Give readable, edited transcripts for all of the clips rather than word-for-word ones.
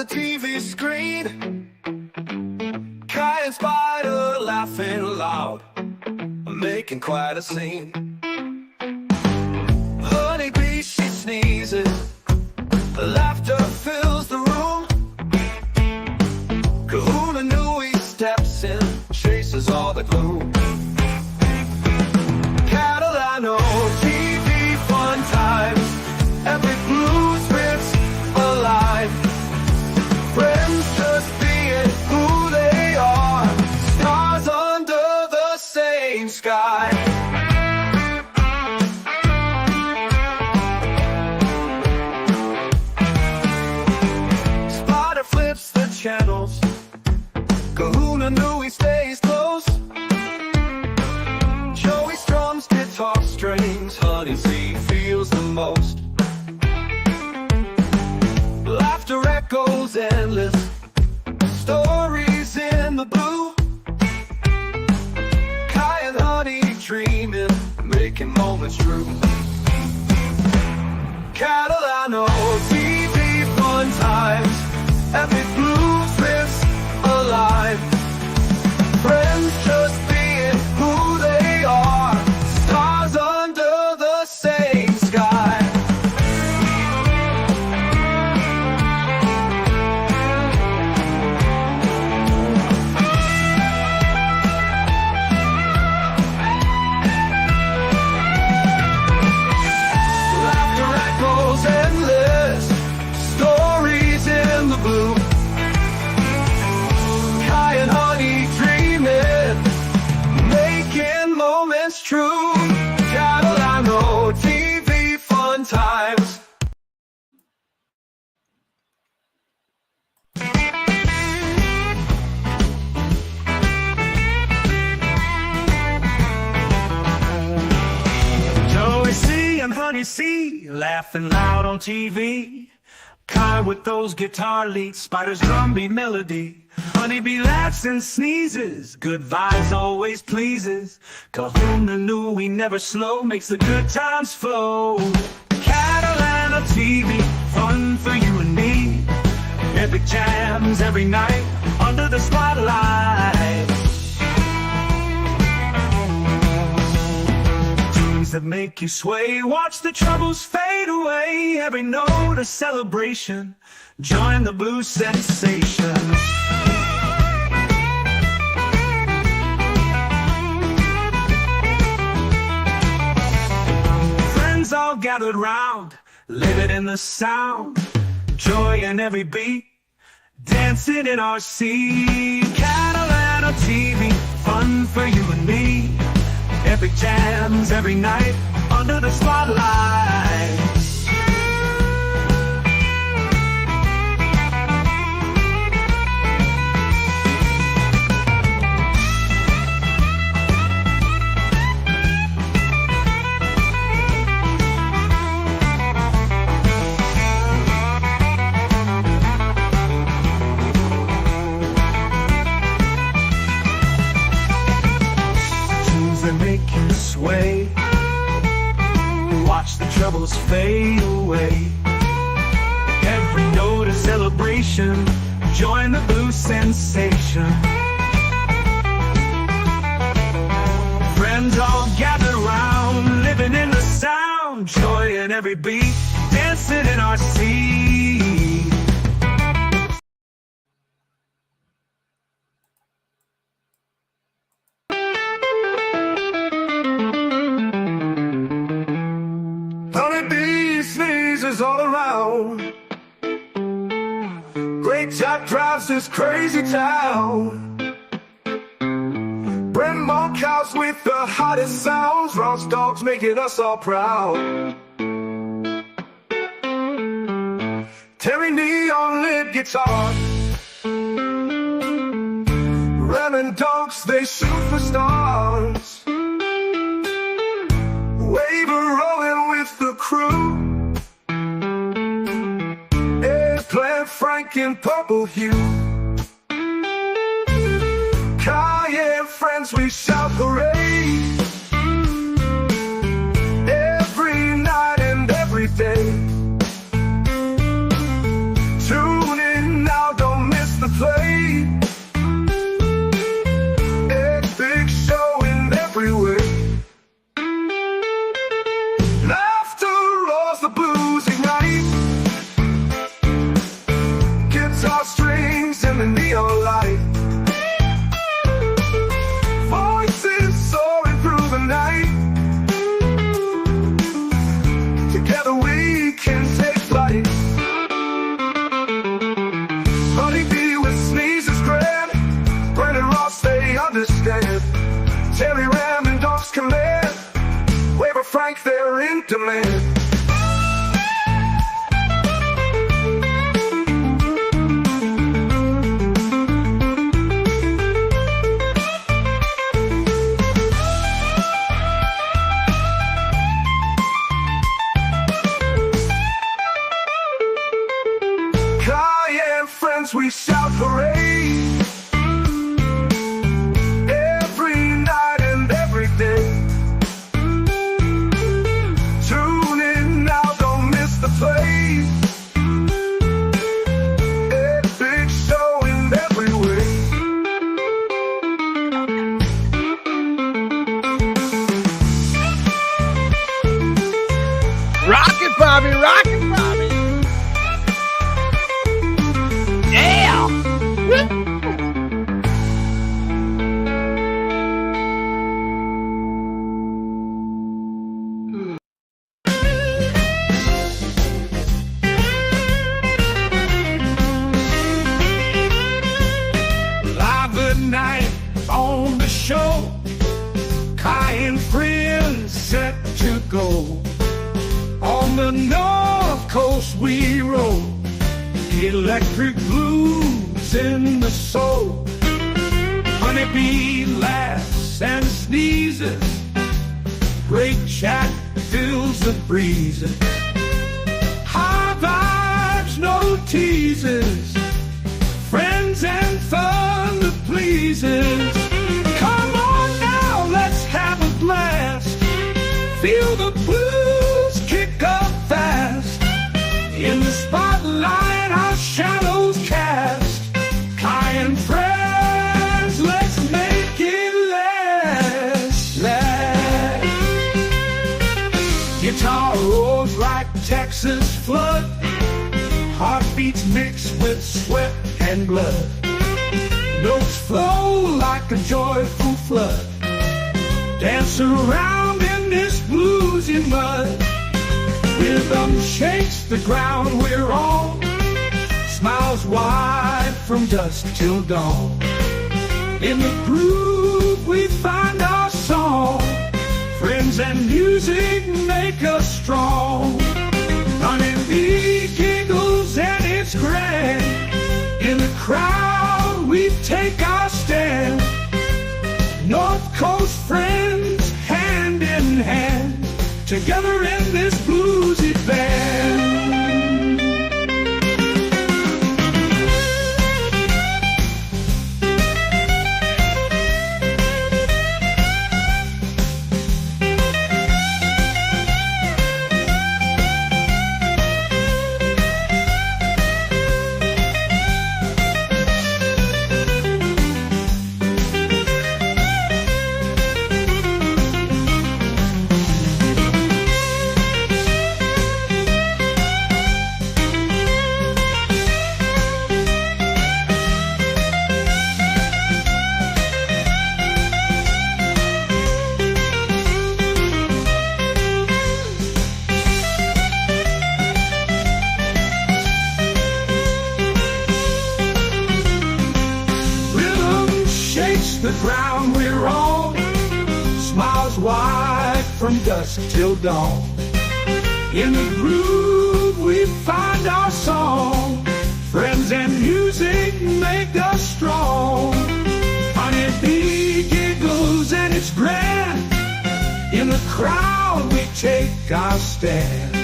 the TV screen. Ky and Spider laughing loud, making quite a scene. Honeybee, she sneezes, laughter fills the room. Kahuna Nui steps in, chases all the gloom. Catalano TV, fun times, epic blue spirits alive. Friends just being who they are, stars under the same sky. Spider flips the channels, Kahuna Nui stays close. Joey strums guitar strings, Honeybee feels the most. Laughter echoes endless, stories in the blue. Ky and Honey dreaming, making moments true. Catalano TV, fun times, epic blue spirits alive. Friends just being who they are, stars under the same sky. Laughter echoes endless, stories in the blue. Ky and Honey dreaming, making moments true. Catalano TV, fun times. Joey C and Honey C, laughing loud on TV. Ky with those guitar leads, Spider's drumbeat melody. Honeybee laughs and sneezes, good vibes always pleases. Kahuna Nui never slow, makes the good times flow. Catalano TV, fun for you and me. Epic jams every night, under the spotlight. Tunes that make you sway, watch the troubles fade away. Every note a celebration, join the blues sensation. Friends all gathered round, living in the sound. Joy in every beat, dancing in our seat. Catalano TV, fun for you and me. Epic jams every night, under the spotlight. That make you sway, watch the troubles fade away. Every note a celebration, join the blues sensation. Friends all gather round, living in the sound. Joy in every beat, dancing in our seat. Honeybee sneezes all around. Great Jack drives this crazy town. Brent Monkhouse with the hottest sounds. Ross dogs making us all proud. Terry neon lit guitar. Ramming dogs, they shoot for stars. Waver rolling with the crew. Eggplant Frank in purple hue. Ky and friends, we shout hooray. Every night and every day. Tune in now. everywhere. Laughter roars, the blues ignite. Guitar strings in the neon light. Voices soaring through the night. Together we can take flight. Honeybee with sneezes grand. Brennan Ross, they understand. Terry Ram and Dogs command. Weber Frank, they're in demand. Ky and friends, we shout hooray. Every night and every day. Tune in now, don't miss the play. Epic show in every way. Rock it, Bobby, rock it, Bobby. Yeah. Live at night on the show. Ky and friends set to go. On the North Coast we roll. Electric blues in the soul. Honeybee laughs and sneezes. Great chat fills the breezes. High vibes, no teases. Friends and fun that pleases. Come on now, let's have a blast. Feel the blues kick up fast. In the spotlight, our shadows cast. Ky and friends, let's make it last. Guitar roars like Texas flood. Heartbeats mix with sweat and blood. Notes flow like a joyful flood. Dance around in this bluesy mud. Rhythm shakes the ground we're on. Smiles wide from dusk till dawn. In the groove we find our song. Friends and music make us strong. Honeybee giggles and it's grand. In the crowd we take our stand. North Coast friends, hand in hand. Together in this bluesy band. The ground we're on. Smiles wide from dusk till dawn. In the groove we find our song. Friends and music make us strong. Honeybee giggles and it's grand. In the crowd we take our stand.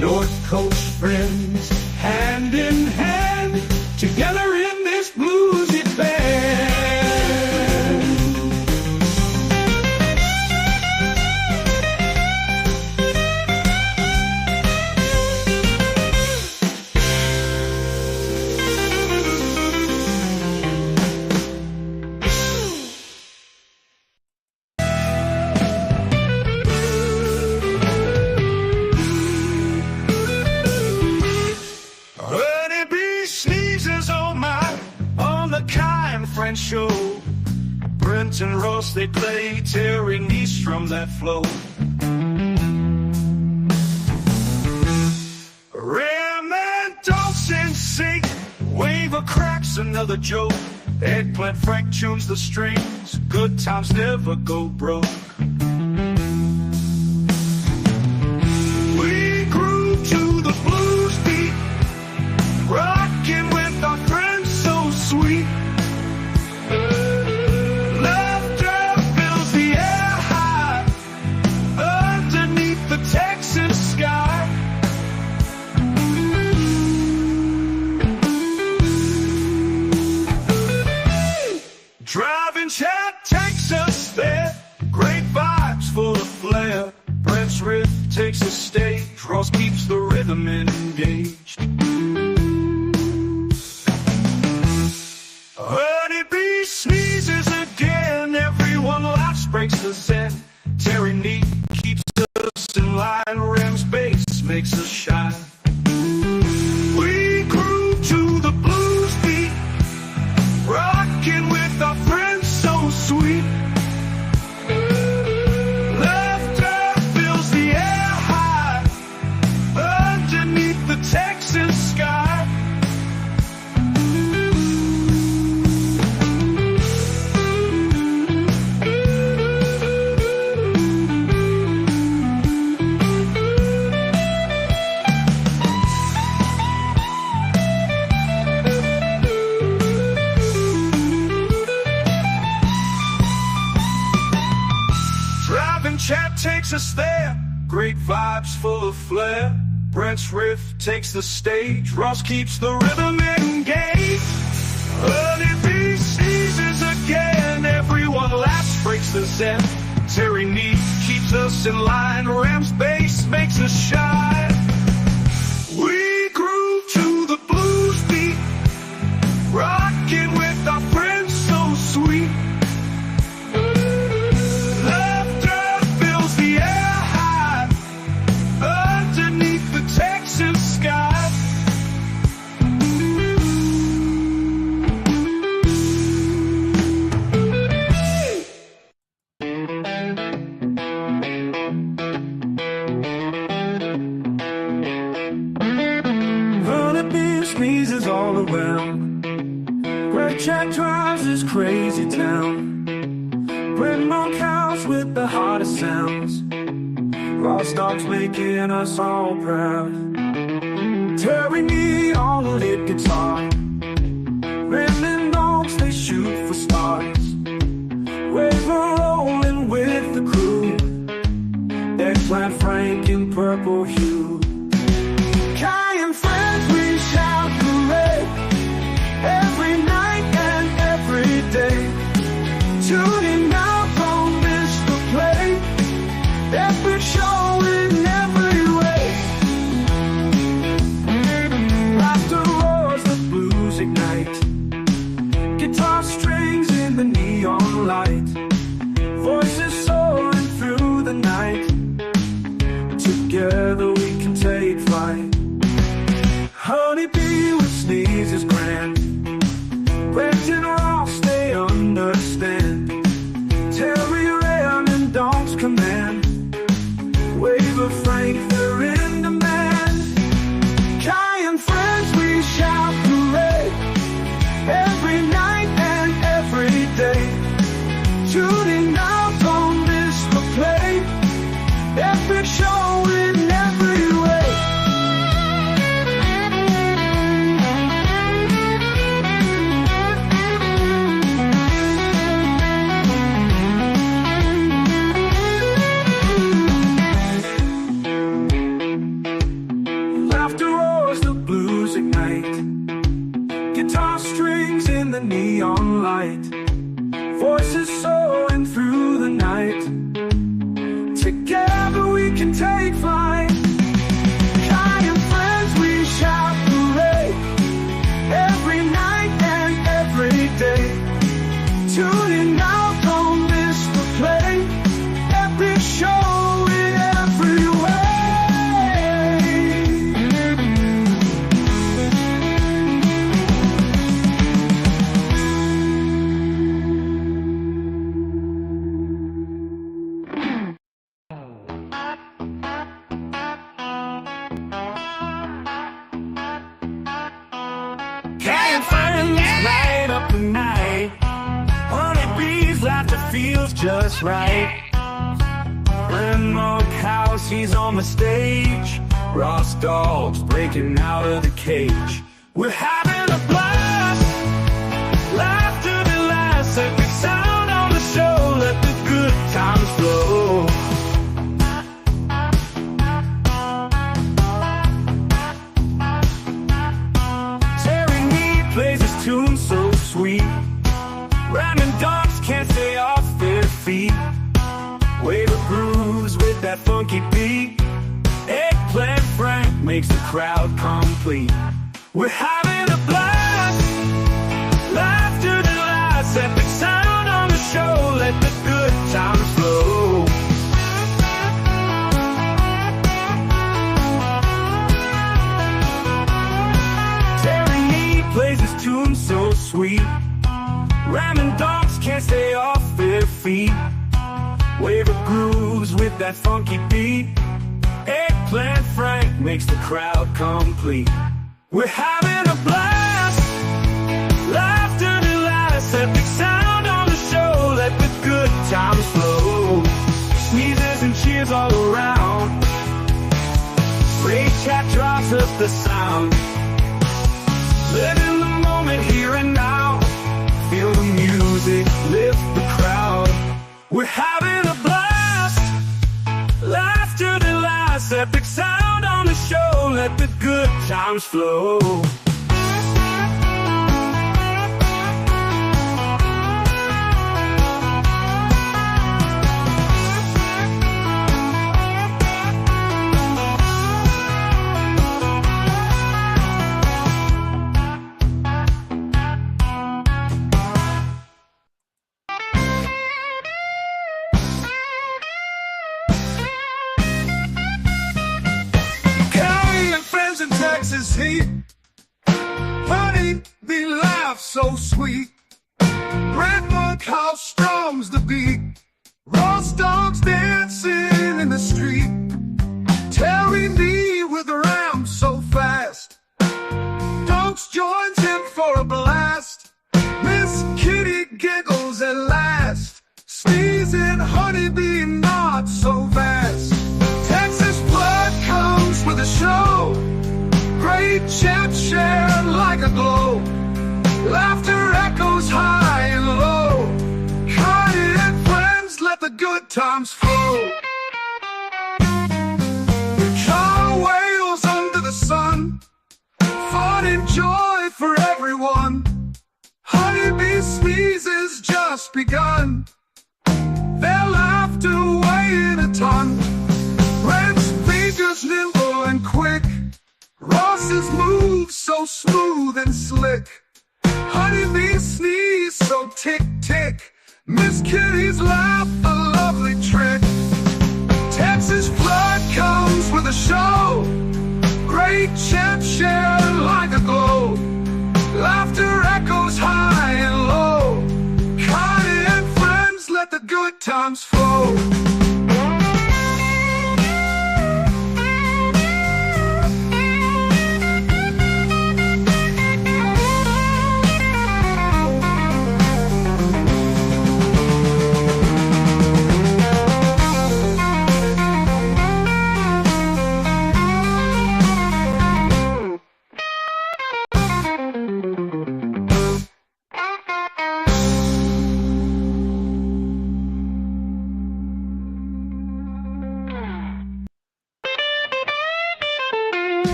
North Coast friends, hand in hand. Together in this bluesy band. Brent and Ross, they play Terry Nystrom that flow. Ram and Dawson sing, Waver cracks another joke. Eggplant Frank tunes the strings, good times never go broke. We grew to the blues beat, rocking with our friends so sweet. Laughter fills the air high, underneath the Texas sky. Driving chat takes us there, great vibes full of flair. Brent's riff takes the stage, Ross keeps the rhythm engaged. Honeybee sneezes again, everyone laughs, breaks the zen. Terry Neat keeps us in line, Ram's bass makes us shine. We grew to the blues beat, rocking with our friends so sweet. Laughter fills the air high, underneath the Texas sky. Chat takes us there, great vibes full of flair. Brent's riff takes the stage, Ross keeps the rhythm engaged. Honeybee sneezes again, everyone laughs, breaks the zen. Terry Neat keeps us in line, Ram's bass makes us shine. We grew to the blues beat, rocking with our friends so sweet. Sneezes all around, Greg Jack drives this crazy town. Brent Monkhouse with the hottest sounds, Ross dogs making us all proud. Terry Neat on the lead guitar, Ram and dogs they shoot for stars. Waver rolling with the crew, Eggplant Frank in purple hue. Ky and friends we shout hooray, every night and every day. Tuning out, don't miss the play, epic show in every way. Laughter roars, the blues ignite, guitar strings in the neon light, voices soaring through the night. Together we can take flight. Honeybee with sneezes grand, Brent and Ross they understand. Terry, Ram and dogs command, Waver Frank they're in demand. Ky and friends we shout hooray, every night and every day. Tuning out, don't miss the play, epic show in every way. Laughter roars, the blues ignite, guitar strings in the neon light, voices soaring through the night. Together we can take flight. Ky and friends we shout hooray, every night and every day. Tuning out, don't miss the play, epic show in every way. feels just right. Grandma House, he's on the stage. Ross dogs breaking out of the cage. We're having a blast. Laughter that lasts. Epic sound on the show. Let the good times flow. Terry Nee plays his tune so sweet. Random dogs can't stay off their feet. Wave of grooves with that funky beat. Eggplant Frank makes the crowd complete. We're having a blast. Laughter that lasts. Epic sound on the show. Let the good times flow. Terry Nee plays his tune so sweet. Ramming dogs can't stay off their feet. Wave of grooves with that funky beat. Eggplant Frank makes the crowd complete. We're having a blast. Laughter that lasts. Epic sound on the show. Let the good times flow. Sneezes and cheers all around. Great chat drops up the sound. Live in the moment here and now. Feel the music, lift the crowd. We're having a blast. Laughter that lasts. Epic sound on the show. Let the good times flow. Texas heat, honey, they laugh so sweet. Grandma Cow strums the beat. Ross dogs dancing in the street. Terry Nee with a ram so fast. Dogs joins him for a blast. Miss Kitty giggles at last. Sneezing honeybee not so fast. Texas blood comes with a show. Great chat shared like a glow. Laughter echoes high and low. Ky and friends let the good times flow. The car wails under the sun. Fun and joy for everyone. Honeybee sneezes just begun. Their laughter weighing a ton. Red's fingers nimble and quick. Ross's moves so smooth and slick. Honeybee sneeze so tick-tick. Miss Kitty's laugh a lovely trick. Texas blood comes with a show. Great chat shared like a glow. Laughter echoes high and low. Ky and friends let the good times flow.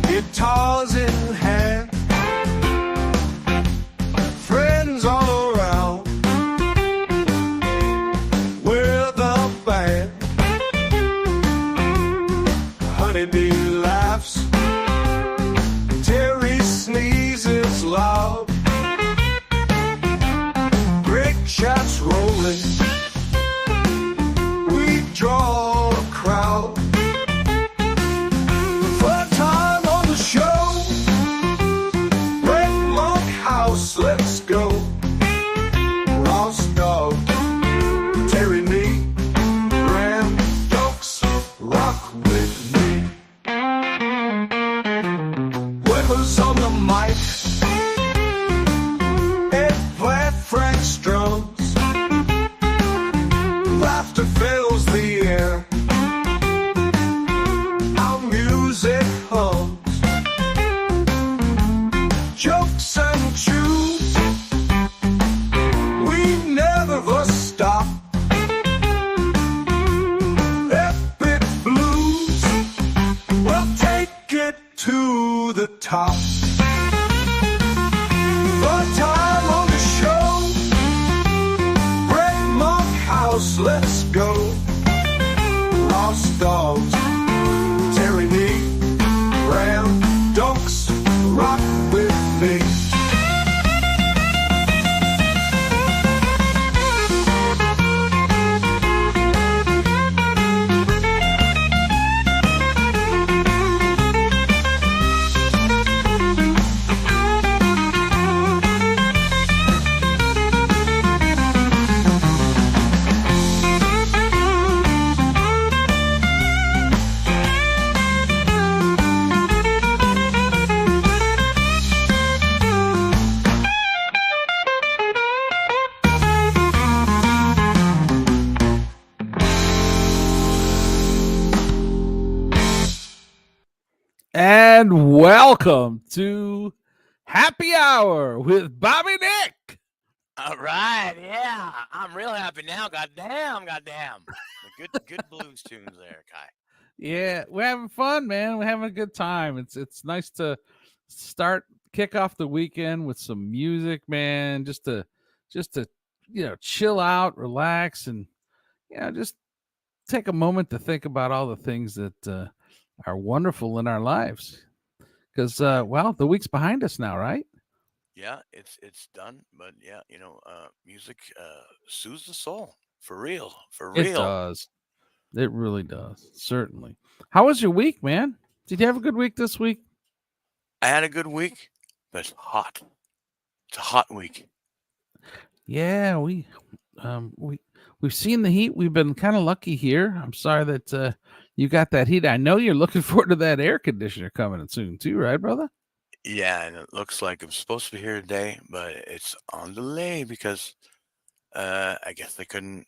Guitars in hand, friends all around. We're the band. Honeybee laughs, Terry sneezes loud. Great chats rolling, we draw a crowd. Let's go. Ross dog, Terry Nee, Ram dogs, rock with me. Papa's on the mic. Ed played Frank's drums. Laughter fills the air. Our music hums. Jokes and tunes. We never stop. Epic blues. We'll take it to the top. Third time on the show. Bread Monk House, let's go. Lost Dogs, Terry Nee, Ram Dunks, rock with me. And welcome to Happy Hour with Bobby Nick. All right, yeah, I'm real happy now. Goddamn. Good blues tunes there, Ky. Yeah, we're having fun, man. We're having a good time. It's nice to kick off the weekend with some music, man. Just to chill out, relax, and just take a moment to think about all the things that are wonderful in our lives. Because the week's behind us now, right? Yeah, it's done, but yeah, music soothes the soul for real. It does. It really does. Certainly. How was your week, man? Did you have a good week this week? I had a good week, but it's hot. It's a hot week. Yeah, we've seen the heat. We've been kind of lucky here. I'm sorry that you got that heat. I know you're looking forward to that air conditioner coming in soon too, right, brother? Yeah, and it looks like I'm supposed to be here today, but it's on delay because I guess they couldn't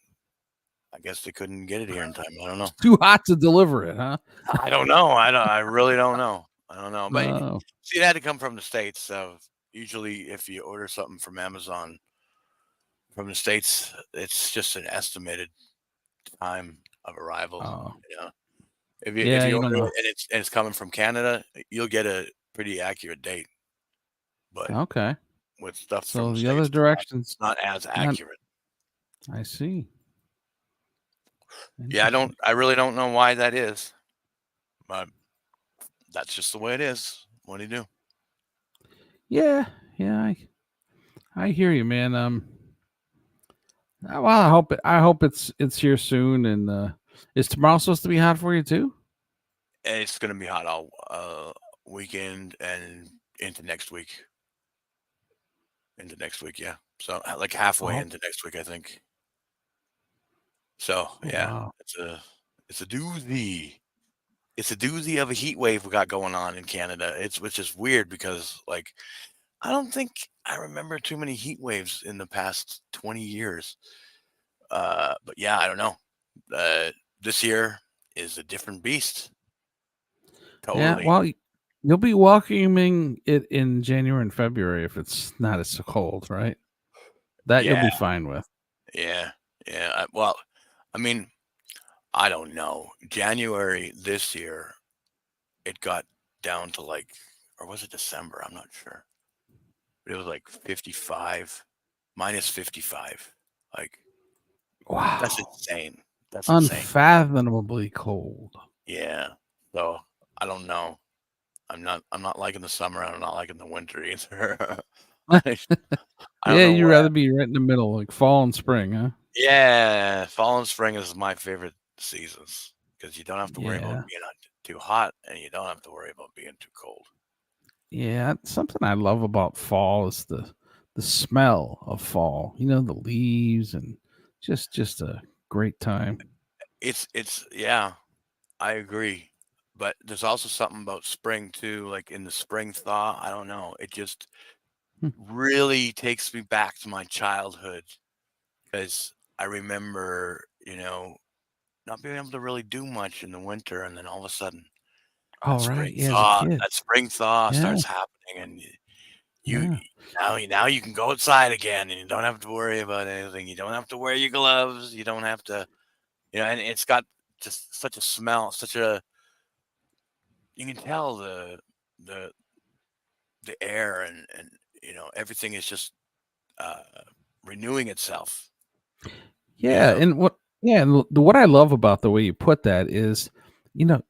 get it here in time. I don't know. Too hot to deliver it, huh? I don't know. I really don't know. I don't know. But No. see, it had to come from the States. So usually if you order something from Amazon from the States, it's just an estimated time of arrival. Oh. If Yeah, you you don't order know. it and it's coming from Canada, you'll get a pretty accurate date. But Okay. with stuff So from the the other States, directions. it's not as accurate. I see. Yeah, I really don't know why that is. But that's just the way it is. What do you do? Yeah, I hear you, man. Well, I hope it's here soon. And is tomorrow supposed to be hot for you too? And it's gonna be hot all weekend and into next week. Yeah. So like halfway Oh. into next week, I think. So Oh, yeah, wow. it's a doozy. It's a doozy of a heat wave we got going on in Canada. Which is weird because like I don't think I remember too many heat waves in the past 20 years. But yeah, I don't know. This year is a different beast. Yeah, Totally. well, you'll be welcoming it in January and February if it's not as cold, right? That you'll Yeah. be fine with. Yeah. Well, I mean, I don't know. January this year, it got down to like, or was it December? I'm not sure. But it was like 55, minus 55. Like, Wow. that's insane. That's insane. Unfathomably cold. Yeah. So I don't know. I'm not liking the summer. I'm not liking the winter either. I don't Yeah, know you'd why. rather be right in the middle, like fall and spring, huh? Yeah, fall and spring is my favorite seasons because you don't have to worry Yeah. about being too hot and you don't have to worry about being too cold. Yeah, something I love about fall is the smell of fall. You know, the leaves and just a great time. It's yeah, I agree. but there's also something about spring too, like in the spring thaw. I don't know. It just Hmm. really takes me back to my childhood because I remember, not being able to really do much in the winter, and then all of a sudden Oh, right. Yeah, as a kid. that spring thaw Yeah, starts happening, and you yeah. now you can go outside again, and you don't have to worry about anything. You don't have to wear your gloves. You don't have to, and it's got just such a smell, you can tell the the air and everything is just uh, renewing itself. You Yeah, know, and what I love about the way you put that is, you know,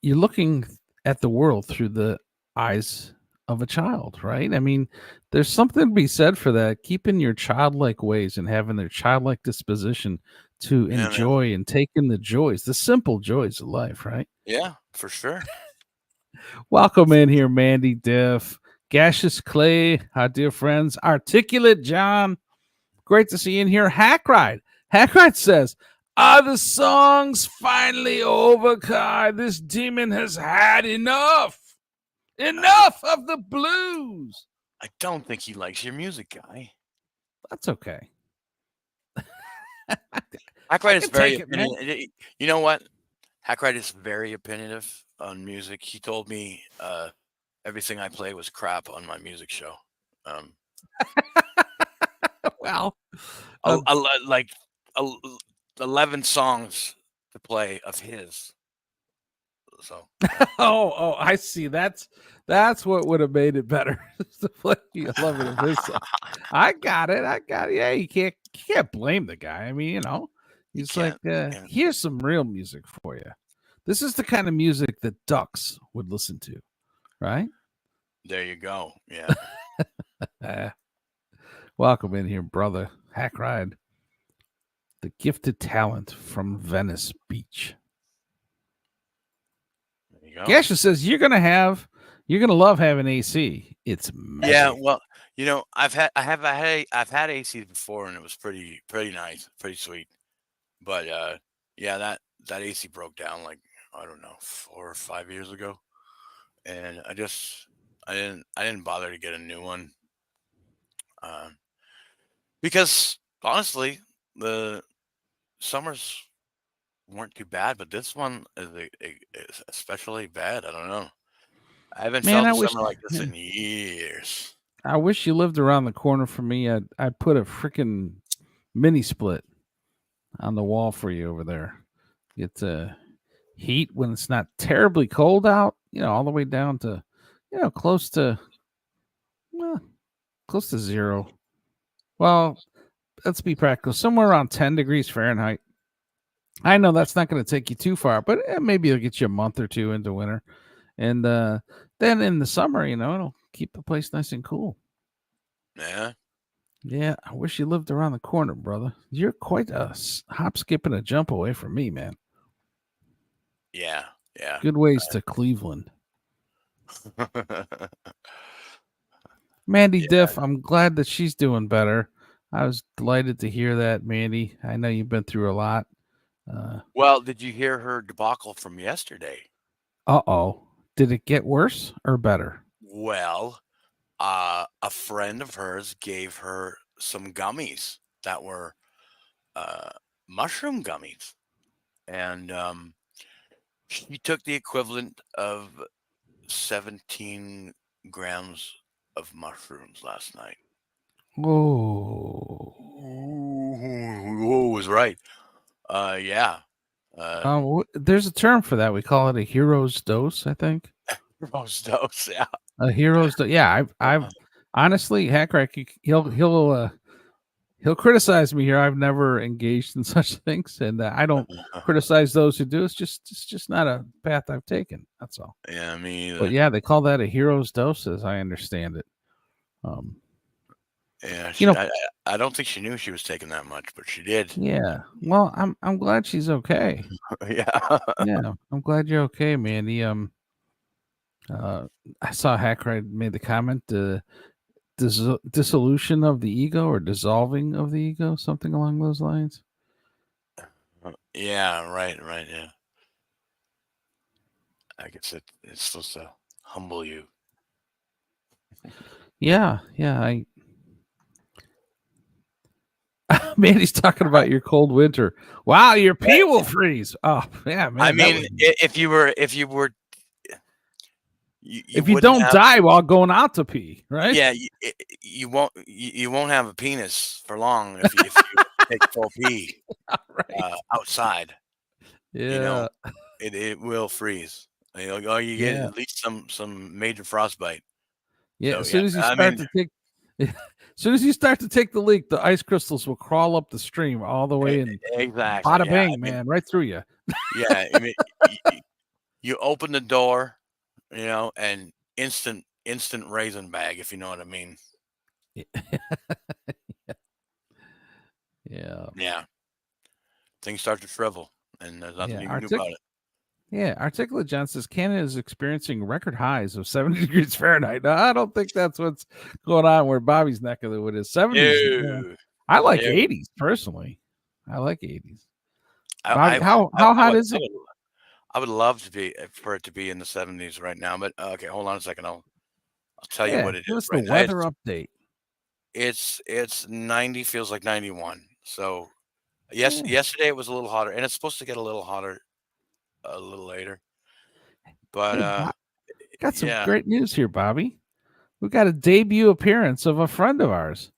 you're looking at the world through the eyes of a child, right? I mean, there's something to be said for that, keeping your childlike ways and having their childlike disposition to yeah, man. enjoy and take in the joys, the simple joys of life, right? Yeah, for sure. Welcome in here, Mandy Diff, Gaseous Clay, our dear friends, Articulate John. Great to see you in here. Hack Ride. Hack Ride says, are the songs finally over, Kai? This demon has had enough. Enough of the blues. I don't think he likes your music, guy. That's okay. Hackride is can very take it, man. opinion. You know what? Hackride is very opinionative on music. He told me everything I play was crap on my music show. Um, Well, like 11 songs to play of his. So oh, I see. That's what would have made it better. To play 11 of his songs. I got it. Yeah, you can't blame the guy. I mean, he's like, can't, yeah. here's some real music for you. This is the kind of music that ducks would listen to, right? There you go. Yeah. Welcome in here, brother. Hack Ride, the gifted talent from Venice Beach. There you go. Gasha says you're gonna love having AC. It's magic. Yeah, well, I've had AC before, and it was pretty nice, pretty sweet. But yeah, that AC broke down like, I don't know, 4 or 5 years ago, and I didn't bother to get a new one, because honestly, the summers weren't too bad, but this one is especially bad. I don't know. I haven't Man, felt I a wish summer like this in years. I wish you lived around the corner from me. I'd put a freaking mini split on the wall for you over there. Get heat when it's not terribly cold out, all the way down to, close to, well, close to zero. Well, let's be practical. Somewhere around 10 degrees Fahrenheit. I know that's not going to take you too far, but maybe it'll get you a month or two into winter. And then in the summer, it'll keep the place nice and cool. Yeah. Yeah, I wish you lived around the corner, brother. You're quite a hop, skip, and a jump away from me, man. Yeah. Good ways to Cleveland. Mandy Diff, I'm glad that she's doing better. I was delighted to hear that, Mandy. I know you've been through a lot. Well, did you hear her debacle from yesterday? Uh-oh. Did it get worse or better? Well, a friend of hers gave her some gummies that were mushroom gummies, and she took the equivalent of 17 grams of mushrooms last night. Oh. Whoa, was right. Yeah. There's a term for that. We call it a hero's dose, I think. Hero's dose, yeah. A hero's dose. Yeah, I've honestly, Hackerack, he'll criticize me here. I've never engaged in such things, and I don't criticize those who do. It's just not a path I've taken. That's all. Yeah, me either. But yeah, they call that a hero's dose, as I understand it. Yeah, I don't think she knew she was taking that much, but she did. Yeah. Well, I'm glad she's okay. Yeah. Yeah, I'm glad you're okay, Mandy. I saw Hackride made the comment, dissolution of the ego or dissolving of the ego, something along those lines. Yeah, right, yeah. I guess it's supposed to humble you. Yeah. Mandy's talking about your cold winter. Wow, your pee will freeze. Oh yeah, man. I that mean, would- if you were, you if you wouldn't don't have. die while going out to pee, right? Yeah, you won't have a penis for long if you take full pee Right. outside. You know, Yeah. it will freeze. You know, or you get Yeah. at least some major frostbite. Yeah. So As yeah, soon as you I start mean, to take as soon as you start to take the leak, the ice crystals will crawl up the stream all the way and exactly. bada Yeah, I bang, mean, man, right through you. yeah. I mean, you open the door, and instant raisin bag, if you know what I mean. Yeah. Yeah, things start to shrivel, and there's nothing you can do about it. Yeah, Articulate John says Canada is experiencing record highs of 70 degrees Fahrenheit. No, I don't think that's what's going on where Bobby's neck of the wood is. 70s. No, I like no. 80s personally. I like 80s. I, Bobby, I, how I hot would, is it? I would love for it to be in the 70s right now, but okay, hold on a second. I'll tell you Yeah, what it give is us the right now. weather update. It's 90, feels like 91. So Yeah. yesterday it was a little hotter, and it's supposed to get a little hotter a little later. But Hey, got some yeah, great news here, Bobby. We got a debut appearance of a friend of ours.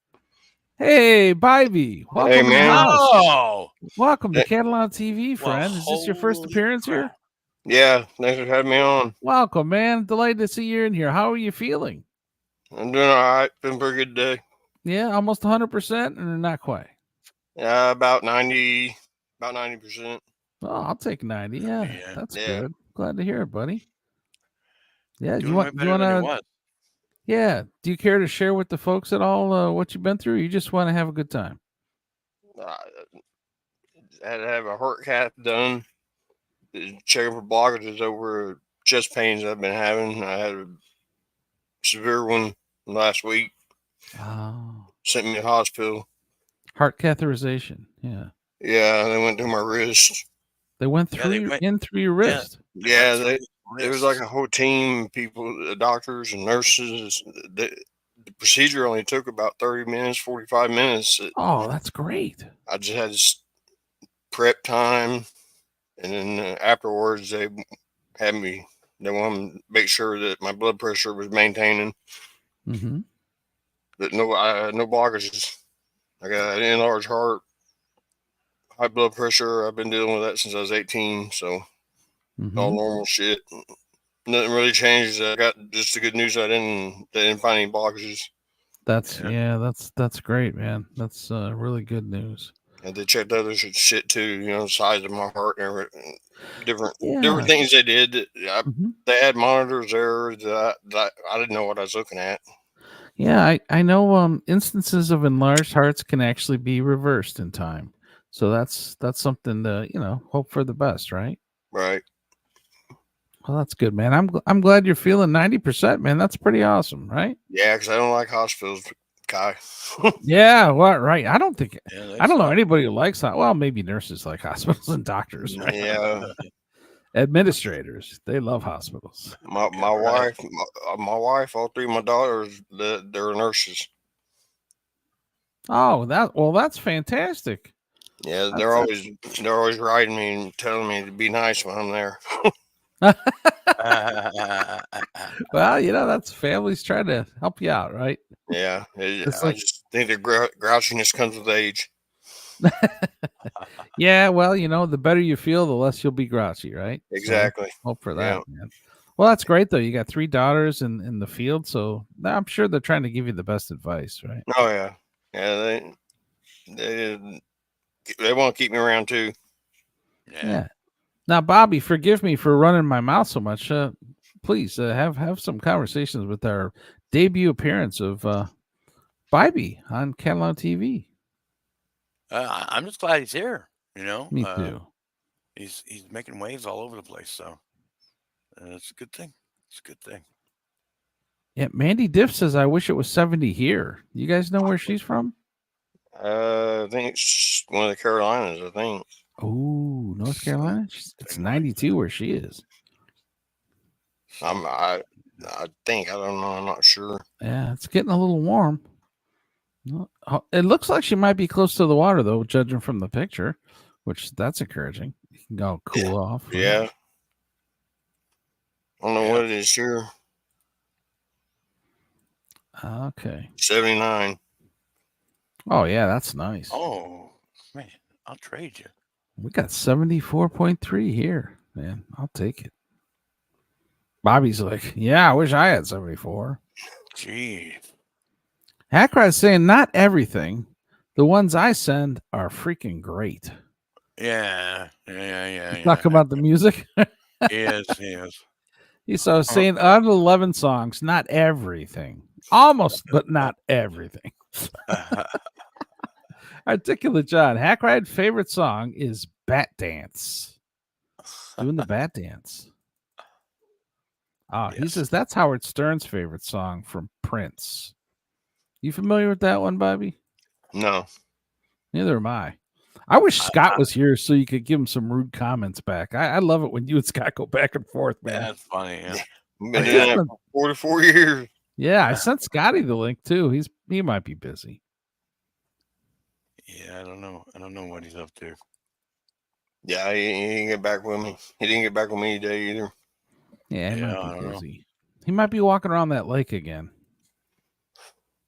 Hey, Bobby, welcome Hey, to the man. house. oh, Welcome to Hey. Catalano TV, well, friend. Is this your first holy appearance crap. here? Yeah, thanks for having me on. Welcome, man. Delighted to see you in here. How are you feeling? I'm doing all right. Been a pretty good day. Yeah, almost 100% or not quite? Yeah, about 90%. Oh, I'll take 90. Yeah, Yeah. that's Yeah. good. Glad to hear it, buddy. Yeah, Doing way better than it was. Yeah, do you care to share with the folks at all what you've been through? Or you just want to have a good time? I had to have a heart cath done. Checking for blockages over chest pains I've been having. I had a severe one last week. Oh, Sent me to the hospital. heart catheterization. Yeah, Yeah, they went to my wrist. they went Yeah, through they went- in through your wrist. Yeah, went through there was like a whole team of people, doctors and nurses. The procedure only took about 30 minutes, 45 minutes. Oh, that's great. I just had prep time, and then afterwards they had me. They wanted to make sure that my blood pressure was maintaining, Mm-hmm. that no blockages. I got an enlarged heart, high blood pressure. I've been dealing with that since I was 18, so Mm-hmm. all normal shit. Nothing really changed. I got just the good news. They didn't find any blockages. That's great, man. That's really good news. And they checked other shit too, the size of my heart and everything. Different Yeah. things they did. Mhm. They had monitors there that I didn't know what I was looking at. Yeah, I know instances of enlarged hearts can actually be reversed in time. So that's something to, hope for the best, right? Right. Well, that's good, man. I'm glad you're feeling 90%, man. That's pretty awesome, right? Yeah, because I don't like hospitals, Ky. Yeah, well, right. I don't know suck. anybody who likes that. Well, maybe nurses like hospitals and doctors, right? Yeah. Administrators, they love hospitals. My Right. wife, all three of my daughters, they're nurses. Oh, that's fantastic. Yeah, they're always writing me and telling me to be nice when I'm there. Well, that's families trying to help you out, right? Yeah, It's I like- just think the grouchiness comes with age. Yeah, well, the better you feel, the less you'll be grouchy, right? So, Exactly. hope for that, man. Well, that's great though. You got 3 daughters in the field, so I'm sure they're trying to give you the best advice, right? Oh yeah, yeah. They want to keep me around too. Yeah. Now, Bobby, forgive me for running my mouth so much. Please have some conversations with our debut appearance of Bobby on Catalano TV. I'm just glad he's here. Me too. He's making waves all over the place, so it's a good thing. It's a good thing. Yeah, Mandy Diff says, "I wish it was 70 here." You guys know where she's from? I think it's one of the Carolinas. I think. Oh, North Carolina. It's 92 where she is. I think, I don't know, I'm not sure. Yeah, it's getting a little warm. It looks like she might be close to the water, though, judging from the picture, which that's encouraging. You can go cool off. Right? Yeah. I don't know what it is here. Okay. 79. Oh, yeah, that's nice. Oh, man, I'll trade you. We got 74.3 here, man. I'll take it. Bobby's like, yeah, I wish I had 74. Jeez. Hackride's saying not everything. The ones I send are freaking great. Yeah. Talk about the music. He is. He's so saying out of 11 songs, not everything. Almost, but not everything. Articulate John. Hackride favorite song is Bat Dance. Doing the Bat Dance. He says that's Howard Stern's favorite song from Prince. You familiar with that one, Bobby? No. Neither am I. I wish Scott was here so you could give him some rude comments back. I love it when you and Scott go back and forth, man. That's funny. Yeah. We've been doing that for 44 years. Yeah, I sent Scotty the link too. He might be busy. Yeah, I don't know what he's up to. Yeah, he didn't get back with me. He didn't get back with me today either. Yeah, he I might don't be know. busy. He might be walking around that lake again.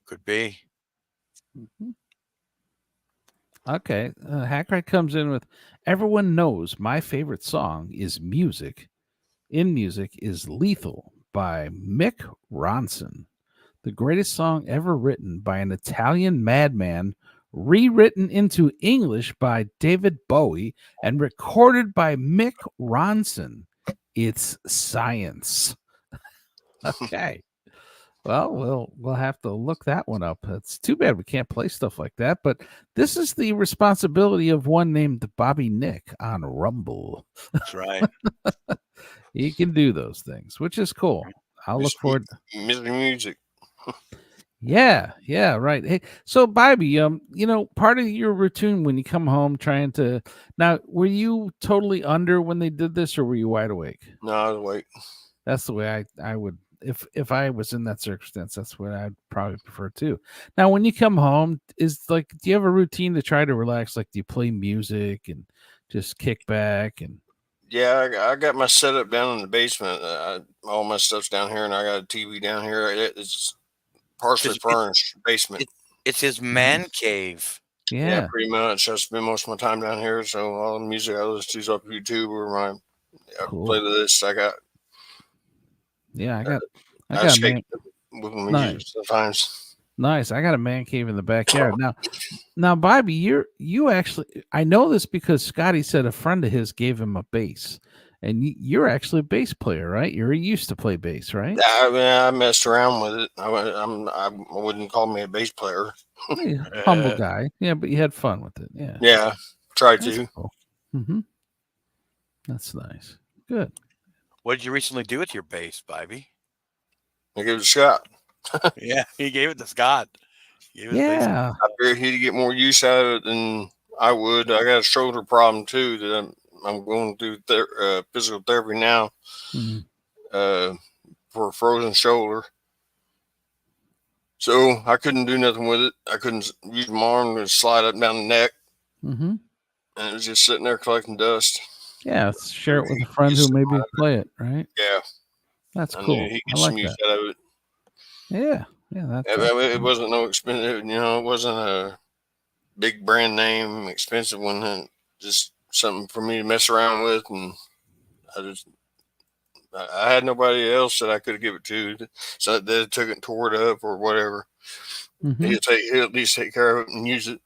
Could be. Okay. Hackride comes in with everyone knows my favorite song is Music. In Music is Lethal by Mick Ronson. The greatest song ever written by an Italian madman, rewritten into English by David Bowie, and recorded by Mick Ronson. It's science. Okay. Well, we'll have to look that one up. It's too bad we can't play stuff like that, but this is the responsibility of one named Bobby Nick on Rumble. That's right. He can do those things, which is cool. I'll look forward. Mr. Music. Yeah, right. Hey, so Bobby, part of your routine when you come home trying to now, were you totally under when they did this, or were you wide awake? No, I was awake. That's the way I would if I was in that circumstance, that's what I'd probably prefer too. Now, when you come home, do you have a routine to try to relax? Like, do you play music and just kick back and? Yeah, I got my setup down in the basement. All my stuff's down here, and I got a TV down here. It's partially furnished basement. It's his man cave. Yeah, pretty much. I spend most of my time down here, so all the music I listen to is up YouTube or my playlist. I got. Yeah, I got skate with my music sometimes. Nice. I got a man cave in the backyard. Now, Bobby, you actually, I know this because Scotty said a friend of his gave him a bass, and you're actually a bass player, right? You used to play bass, right? I messed around with it. I wouldn't call me a bass player. Humble guy. Yeah, but you had fun with it. Yeah. Yeah, tried to. Cool. Mm-hmm. That's nice. Good. What did you recently do with your bass, Bobby? I gave it to Scott. Yeah, he gave it to Scott. Yeah. I figured he'd get more use out of it than I would. I got a shoulder problem too that I'm going through physical therapy now for a frozen shoulder. So I couldn't do nothing with it. I couldn't use my arm to slide up and down the neck. Mm-hmm. And it was just sitting there collecting dust. Yeah, share it with a friend who maybe play it, right? Yeah. That's cool. He gets I like some use that. out of it. Yeah, it wasn't no expensive, it wasn't a big brand name, expensive one. And just something for me to mess around with, and I had nobody else that I could give it to, so they took it and tore it up or whatever. Mm-hmm. He'll at least take care of it and use it.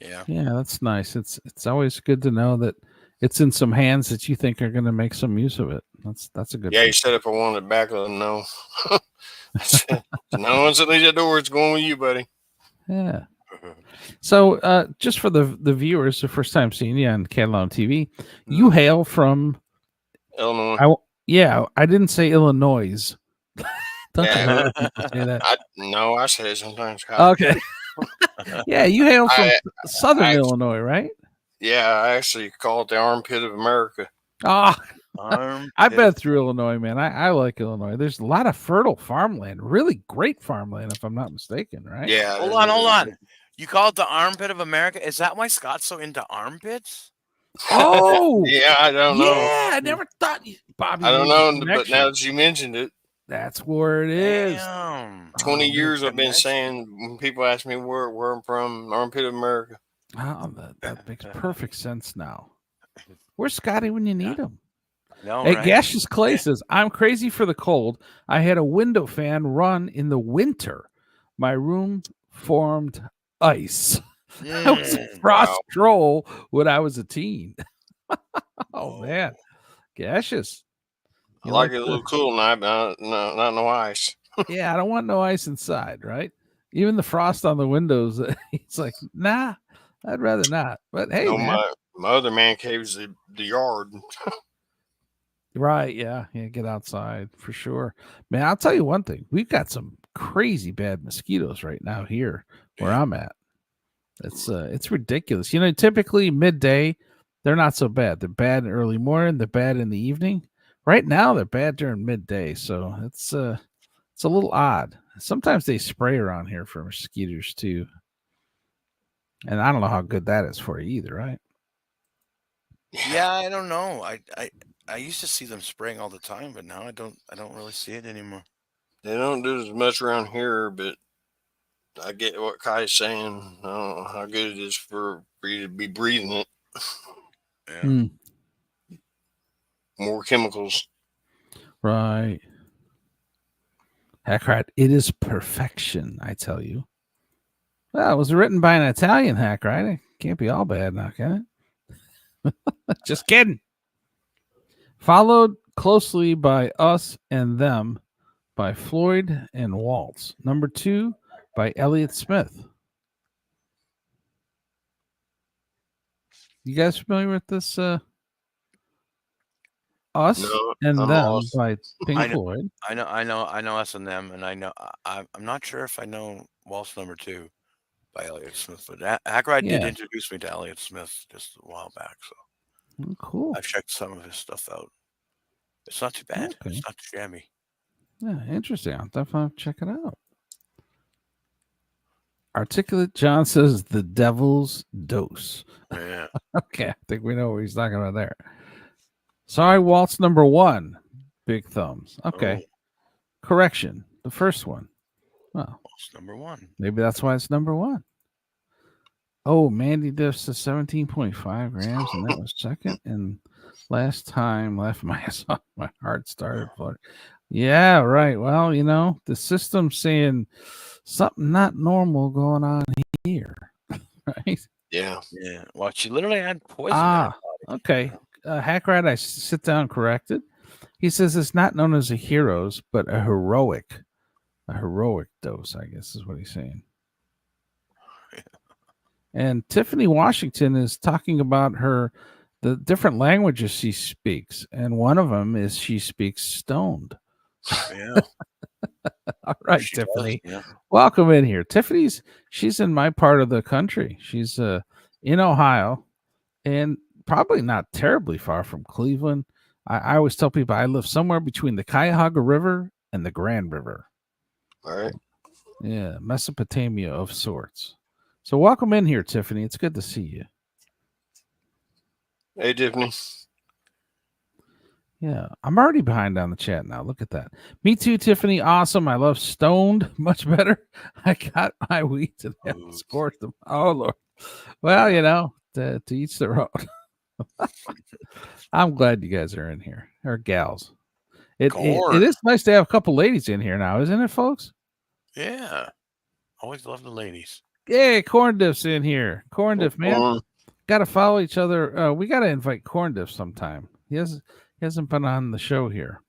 Yeah, that's nice. It's always good to know that it's in some hands that you think are going to make some use of it. That's a good. Yeah, he said if I wanted it back, let him know. No one's at the door. It's going with you, buddy. Yeah. So, just for the viewers, the first time seeing you on Catalano TV, you hail from Illinois. I didn't say Illinois. Don't you hate people say that? I say it sometimes. Okay. Yeah, you hail from Southern Illinois, right? Yeah, I actually call it the armpit of America. Ah, I've been through Illinois, man. I like Illinois. There's a lot of fertile farmland, really great farmland, if I'm not mistaken, right? Yeah. Hold on. You call it the armpit of America? Is that why Scott's so into armpits? Oh, Yeah, I don't know. yeah, I never thought Bobby. I don't made the know, but connection. now that you mentioned it, That's where it is. Damn. 20 Oh, years I've been connection. saying when people ask me where I'm from, armpit of America. Oh, that makes perfect sense now. Where's Scotty when you need him? No, Hey, right? Gaseous Clay says, I'm crazy for the cold. I had a window fan run in the winter. My room formed ice. I was a frost Wow. troll when I was a teen. Oh, man. Gaseous. I You like like it a little cool night, but not no ice. Yeah, I don't want no ice inside, right? Even the frost on the windows. It's like, nah, I'd rather not. But hey, No, man. my other man cave's the yard. Right, yeah, get outside for sure. Man, I'll tell you one thing. We've got some crazy bad mosquitoes right now here where I'm at. It's ridiculous. You know, typically midday, they're not so bad. They're bad in early morning, they're bad in the evening. Right now, they're bad during midday, so it's a little odd. Sometimes they spray around here for mosquitoes too. And I don't know how good that is for you either, right? Yeah, I don't know. I used to see them spraying all the time, but now I don't really see it anymore. They don't do as much around here, but I get what Ky's saying. I don't know how good it is for you to be breathing it. Yeah. More chemicals. Right. Hackrat, it is perfection, I tell you. Well, it was written by an Italian Hackrat. It can't be all bad now, can it? Just kidding. Followed closely by Us and Them by Floyd and Waltz. Number 2 by Elliott Smith. You guys familiar with this? Us No, and I'm Them lost. by Pink I know. Floyd. I know Us and Them, and I'm not sure if I know Waltz number 2 by Elliott Smith, but Hackride did Yeah. introduce me to Elliott Smith just a while back, so Oh, cool. I've checked some of his stuff out. It's not too bad. Okay. It's not too shabby. Yeah, interesting. I'll definitely check it out. Articulate John says the devil's dose. Yeah. Okay, I think we know what he's talking about there. Sorry, Waltz number 1. Big thumbs. Okay. Correction. The first one. Well, Waltz number 1. maybe that's why it's number 1. Oh, Mandy Diffs to 17.5 grams, and that was second. And last time left my heart started fluttering. Yeah, right. Well, you know, the system's saying something not normal going on here. Right? Yeah. Yeah. Well, she literally had poison. in her body. Okay. Hackrat, I sit down corrected. He says it's not known as a hero's, but a heroic dose, I guess is what he's saying. And Tiffany Washington is talking about the different languages she speaks, and one of them is she speaks stoned. Yeah. All right, She Tiffany. does, yeah. Welcome in here. She's in my part of the country. She's in Ohio, and probably not terribly far from Cleveland. I always tell people I live somewhere between the Cuyahoga River and the Grand River. All right. Yeah, Mesopotamia of sorts. So welcome in here, Tiffany. It's good to see you. Hey, Tiffany. Yeah, I'm already behind on the chat now. Look at that. Me too, Tiffany. Awesome. I love stoned much better. I got my weed today. I scored them. Oh, Lord. Well, you know, to each their own. I'm glad you guys are in here, or gals. It is nice to have a couple ladies in here now, isn't it, folks? Yeah. Always love the ladies. Hey, Corn Diff's in here. Corn Diff, man. Got to follow each other. We got to invite Corn Diff sometime. He hasn't been on the show here.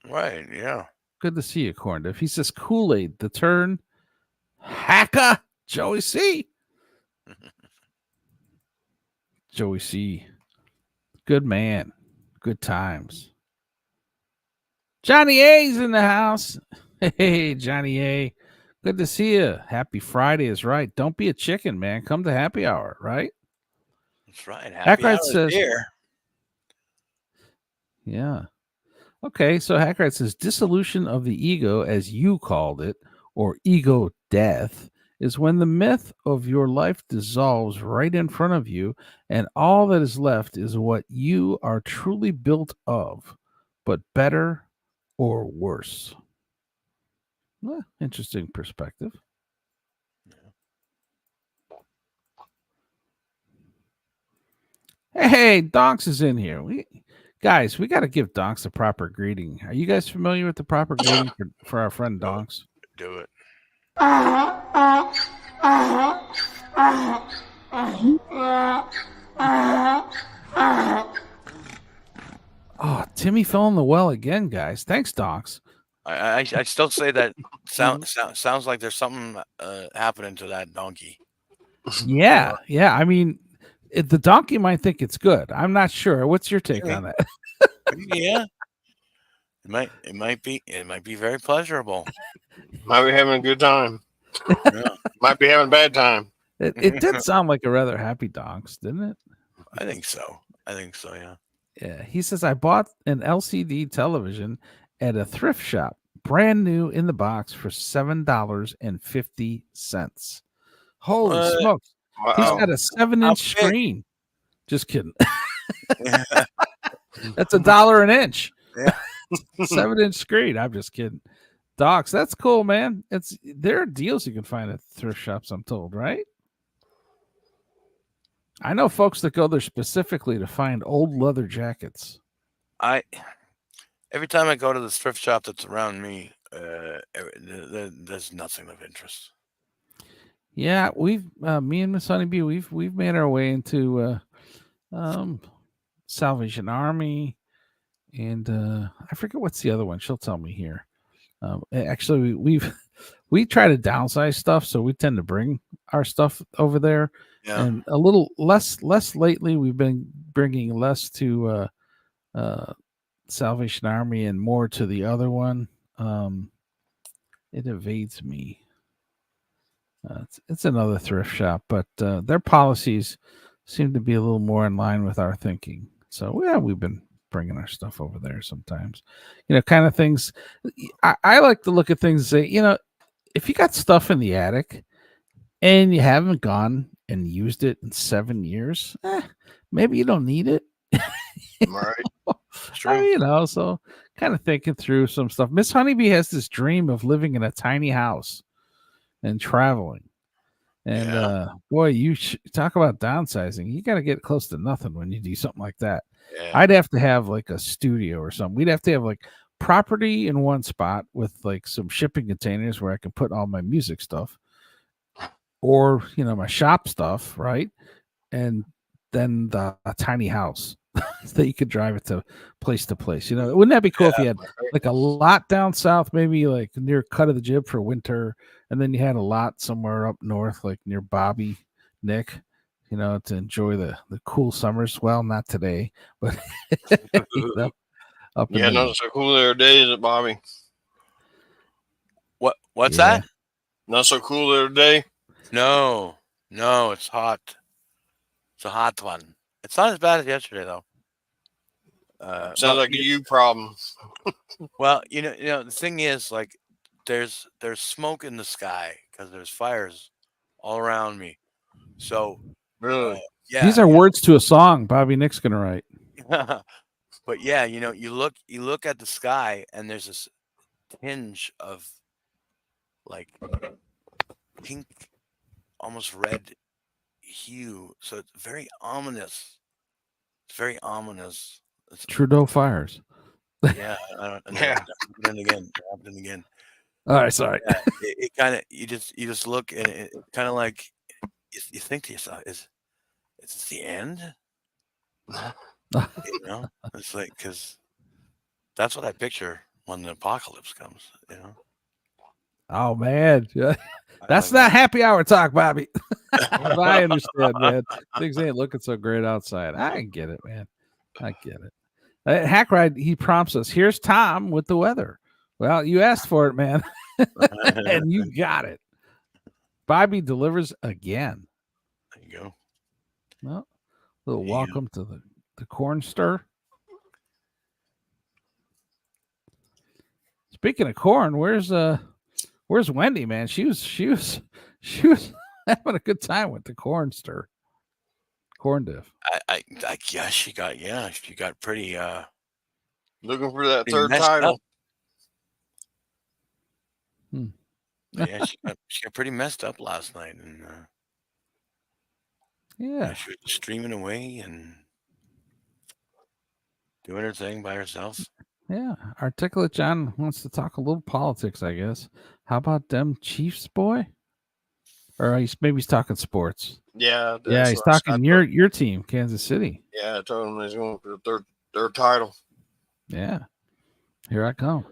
Right, yeah. Good to see you, Corn Diff. He says Kool-Aid, the turn. Hacka, Joey C. Joey C. Good man. Good times. Johnny A's in the house. Hey, Johnny A. Good to see you. Happy Friday is right. Don't be a chicken, man. Come to happy hour, right? That's right. Happy hour is here. Yeah. Okay, so Hackrat says dissolution of the ego, as you called it, or ego death, is when the myth of your life dissolves right in front of you, and all that is left is what you are truly built of, but better or worse. Well, interesting perspective. Hey, Donks is in here. Guys, we got to give Donks the proper greeting. Are you guys familiar with the proper greeting for our friend Donks? Do it. Oh, Timmy fell in the well again, guys. Thanks, Donks. I still say that sounds like there's something happening to that donkey. Yeah. I mean, the donkey might think it's good. I'm not sure. What's your take on that? Yeah. It might be very pleasurable. Might be having a good time. Yeah. Might be having a bad time. It did sound like a rather happy Donks, didn't it? I think so. Yeah. Yeah. He says, I bought an LCD television at a thrift shop, brand new in the box for $7.50. Holy What? smokes. Wow. He's got a 7-inch big? screen. Just kidding. Yeah. That's $1 an inch. Yeah. 7-inch screen. I'm just kidding. Docs, that's cool, man. There are deals you can find at thrift shops, I'm told, right? I know folks that go there specifically to find old leather jackets. Every time I go to the thrift shop that's around me, there's nothing of interest. Yeah, we've me and Miss Honeybee, we've made our way into Salvation Army, and I forget what's the other one. She'll tell me here. Actually, we try to downsize stuff, so we tend to bring our stuff over there. Yeah. And a little less lately. We've been bringing less to Salvation Army and more to the other one. It evades me. It's another thrift shop, but their policies seem to be a little more in line with our thinking. So yeah, we've been bringing our stuff over there sometimes. Kind of things. I like to look at things and say, if you got stuff in the attic and you haven't gone and used it in 7 years, maybe you don't need it. Right. True. So kind of thinking through some stuff. Miss Honeybee has this dream of living in a tiny house and traveling. And boy, you talk about downsizing. You got to get close to nothing when you do something like that. Yeah. I'd have to have like a studio or something. We'd have to have like property in one spot with like some shipping containers where I can put all my music stuff or, my shop stuff, right? And then a tiny house that you could drive it to place. Wouldn't that be cool if you had like a lot down south, maybe like near Cut of the Jib for winter, and then you had a lot somewhere up north, like near Bobby, Nick, to enjoy the cool summers. Well, not today, but up in Not so cool there days at Bobby. What's that? Not so cool there today. No, it's hot. It's a hot one. It's not as bad as yesterday, though. Sounds like a you problem. Well, the thing is, like, there's smoke in the sky because there's fires all around me. So, Really, yeah, these are words to a song Bobby Nick's gonna write. But yeah, you look at the sky and there's this tinge of like pink, almost red hue. So it's very ominous. It's very ominous. Trudeau fires. Yeah, I don't. Yeah, happening again. All right, sorry. Yeah, it kind of you just look and it kind of like you think to yourself, is this the end? It's like because that's what I picture when the apocalypse comes. Oh man, that's not happy hour talk, Bobby. I understand, man. Things ain't looking so great outside. I get it, man. I get it. Hack Ride, he prompts us. Here's Tom with the weather. Well, you asked for it, man, and you got it. Bobby delivers again. There you go. Well, little welcome to the corn stir. Speaking of corn, where's Wendy, man? She was having a good time with the corn diff. I guess she got pretty Looking for that pretty third messed title. up. Yeah, she got pretty messed up last night, and Yeah. she was streaming away and doing her thing by herself. Yeah. Articulate John wants to talk a little politics, I guess. How about them Chiefs, boy? Or maybe he's talking sports. Yeah. Yeah, he's talking your team, Kansas City. Yeah, I told him he's going for the third title. Yeah. Here I come.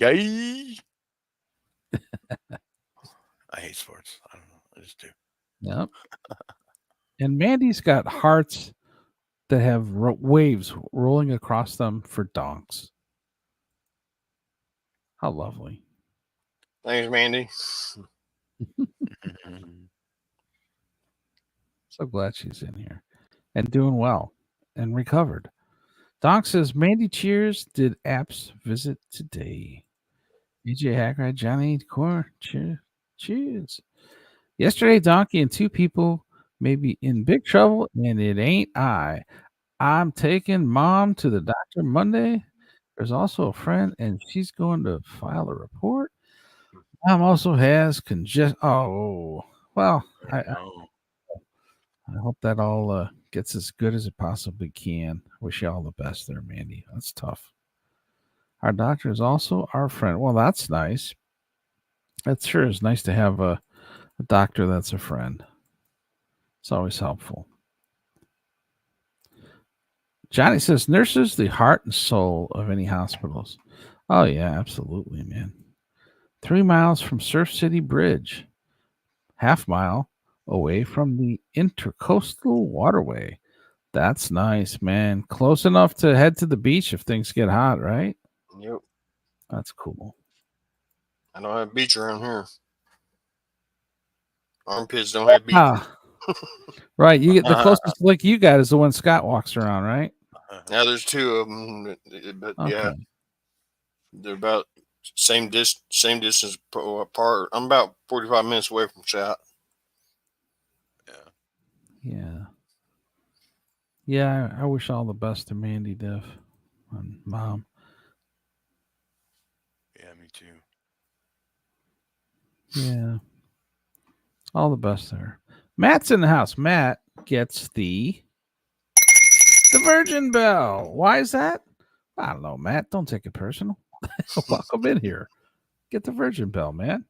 Yay! I hate sports. I don't know. I just do. Yep. And Mandy's got hearts that have waves rolling across them for donks. How lovely. Thanks, Mandy. So glad she's in here and doing well and recovered. Donk says, Mandy cheers. Did apps visit today? AJ Hacker, Johnny Core, cheers. Yesterday, Donkey and two people may be in big trouble, and it ain't I. I'm taking mom to the doctor Monday. There's also a friend, and she's going to file a report. Mom also has congestion. Oh, well, I hope that all gets as good as it possibly can. Wish you all the best there, Mandy. That's tough. Our doctor is also our friend. Well, that's nice. That sure is nice to have a doctor that's a friend. It's always helpful. Johnny says, nurses, the heart and soul of any hospitals. Oh, yeah, absolutely, man. 3 miles from Surf City Bridge. Half mile away from the Intercoastal Waterway. That's nice, man. Close enough to head to the beach if things get hot, right? Yep. That's cool. I don't have beach around here. Armpits don't have beach. Right. You get the closest lake you got is the one Scott walks around, right? Now there's two of them, but Okay. yeah, they're about same distance apart. I'm about 45 minutes away from Scott. Yeah. I wish all the best to Mandy, Diff, and Mom. Yeah, me too. Yeah. All the best there. Matt's in the house. Matt gets the Virgin Bell. Why is that? I don't know, Matt. Don't take it personal. Welcome in here. Get the Virgin Bell, man.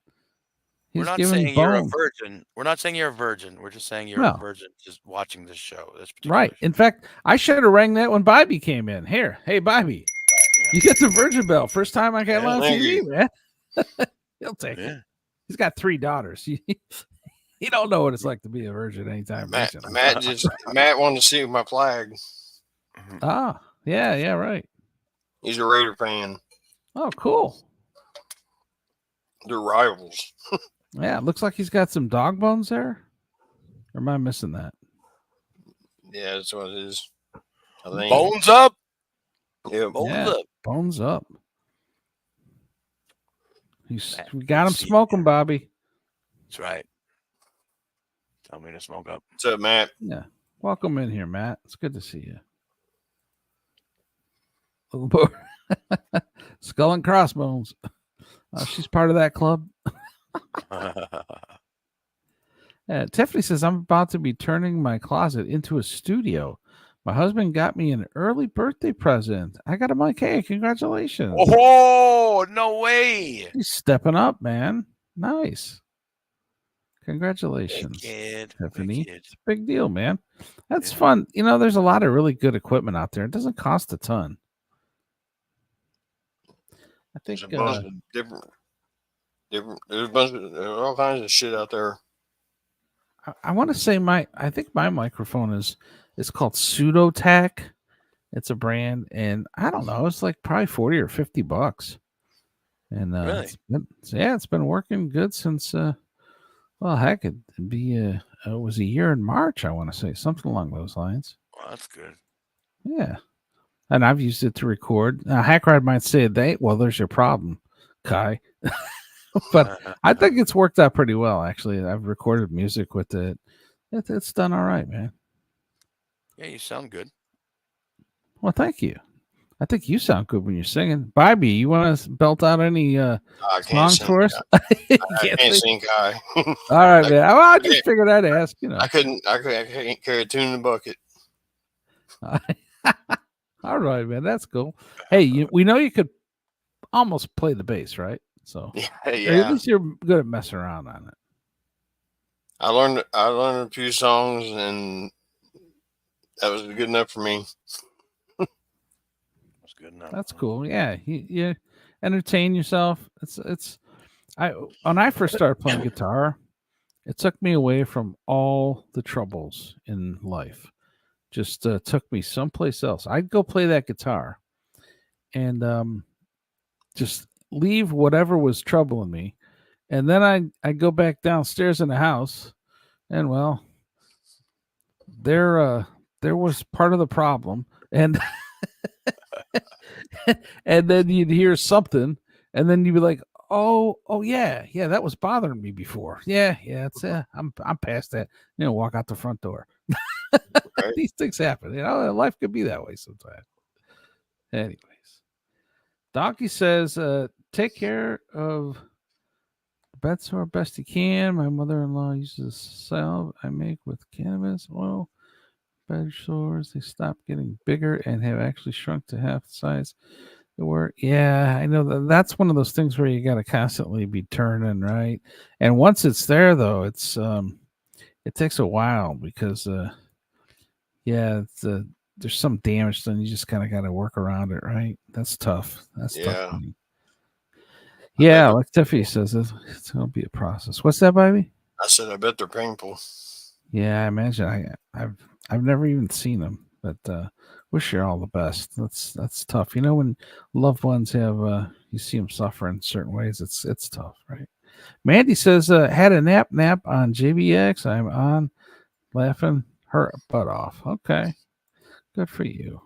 We're not saying you're a virgin. We're not saying you're a virgin. We're just saying you're a virgin just watching this show. Right. In fact, I should have rang that when Bobby came in. Here. Hey, Bobby. You get the Virgin Bell. First time I got on TV, man. He'll take it. He's got 3 daughters. You don't know what it's like to be a virgin anytime. Matt wanted to see my flag. Ah, yeah, right. He's a Raider fan. Oh, cool. They're rivals. Yeah, it looks like he's got some dog bones there. Or am I missing that? Yeah, that's what it is. I think. Bones up. Yeah, bones up. We got him smoking, Bobby. That's right. Tell me to smoke up. What's up, Matt? Yeah. Welcome in here, Matt. It's good to see you. Little boy. Skull and Crossbones. She's part of that club. Tiffany says, I'm about to be turning my closet into a studio. My husband got me an early birthday present. I got a mic. Hey, congratulations. Oh, no way. He's stepping up, man. Nice. Congratulations, Tiffany. It's a big deal, man. That's fun. You know, there's a lot of really good equipment out there. It doesn't cost a ton. I think there's a bunch of different. There's a bunch of all kinds of shit out there. I want to say I think my microphone is called Pseudotac. It's a brand, and I don't know. It's like probably $40 or $50. And really? It's been working good since. Well, heck, it was a year in March, I want to say, something along those lines. Well, that's good. Yeah. and I've used it to record. Hackride might say there's your problem, Ky. But I think it's worked out pretty well, actually. I've recorded music with it. It's done all right, man. Yeah, you sound good. Well, thank you. I think you sound good when you're singing. Bobby, you want to belt out any I can't songs sing. for us? I can't sing, Ky. All right, man. Well, I just figured I'd ask. I can't carry a tune in the bucket. All right, man. That's cool. Hey, we know you could almost play the bass, right? So Yeah, or at yeah. least you're good at messing around on it. I learned a few songs, and that was good enough for me. That's good enough. That's cool. Yeah, you entertain yourself. When I first started playing guitar, it took me away from all the troubles in life. Just took me someplace else. I'd go play that guitar, and just leave whatever was troubling me, and then I go back downstairs in the house, and well, there was part of the problem, and and then you'd hear something, and then you'd be like, oh yeah, that was bothering me before. Yeah, it's I'm past that. Walk out the front door. Right. These things happen. Life could be that way sometimes. Anyways, Donkey says, take care of the bed sore best you can. My mother-in-law uses salve I make with cannabis oil. Bed sores, they stop getting bigger and have actually shrunk to half the size they were. Yeah, I know that's one of those things where you got to constantly be turning, right? And once it's there, though, it takes a while because there's some damage done. You just kind of got to work around it, right? That's tough. That's tough. Yeah, like Tiffany says, it's going to be a process. What's that, baby? I said, I bet they're painful. Yeah, I imagine. I've never even seen them, but wish you all the best. That's tough. When loved ones have you see them suffer in certain ways, it's tough, right? Mandy says, had a nap on JBX. I'm on laughing her butt off. Okay. Good for you.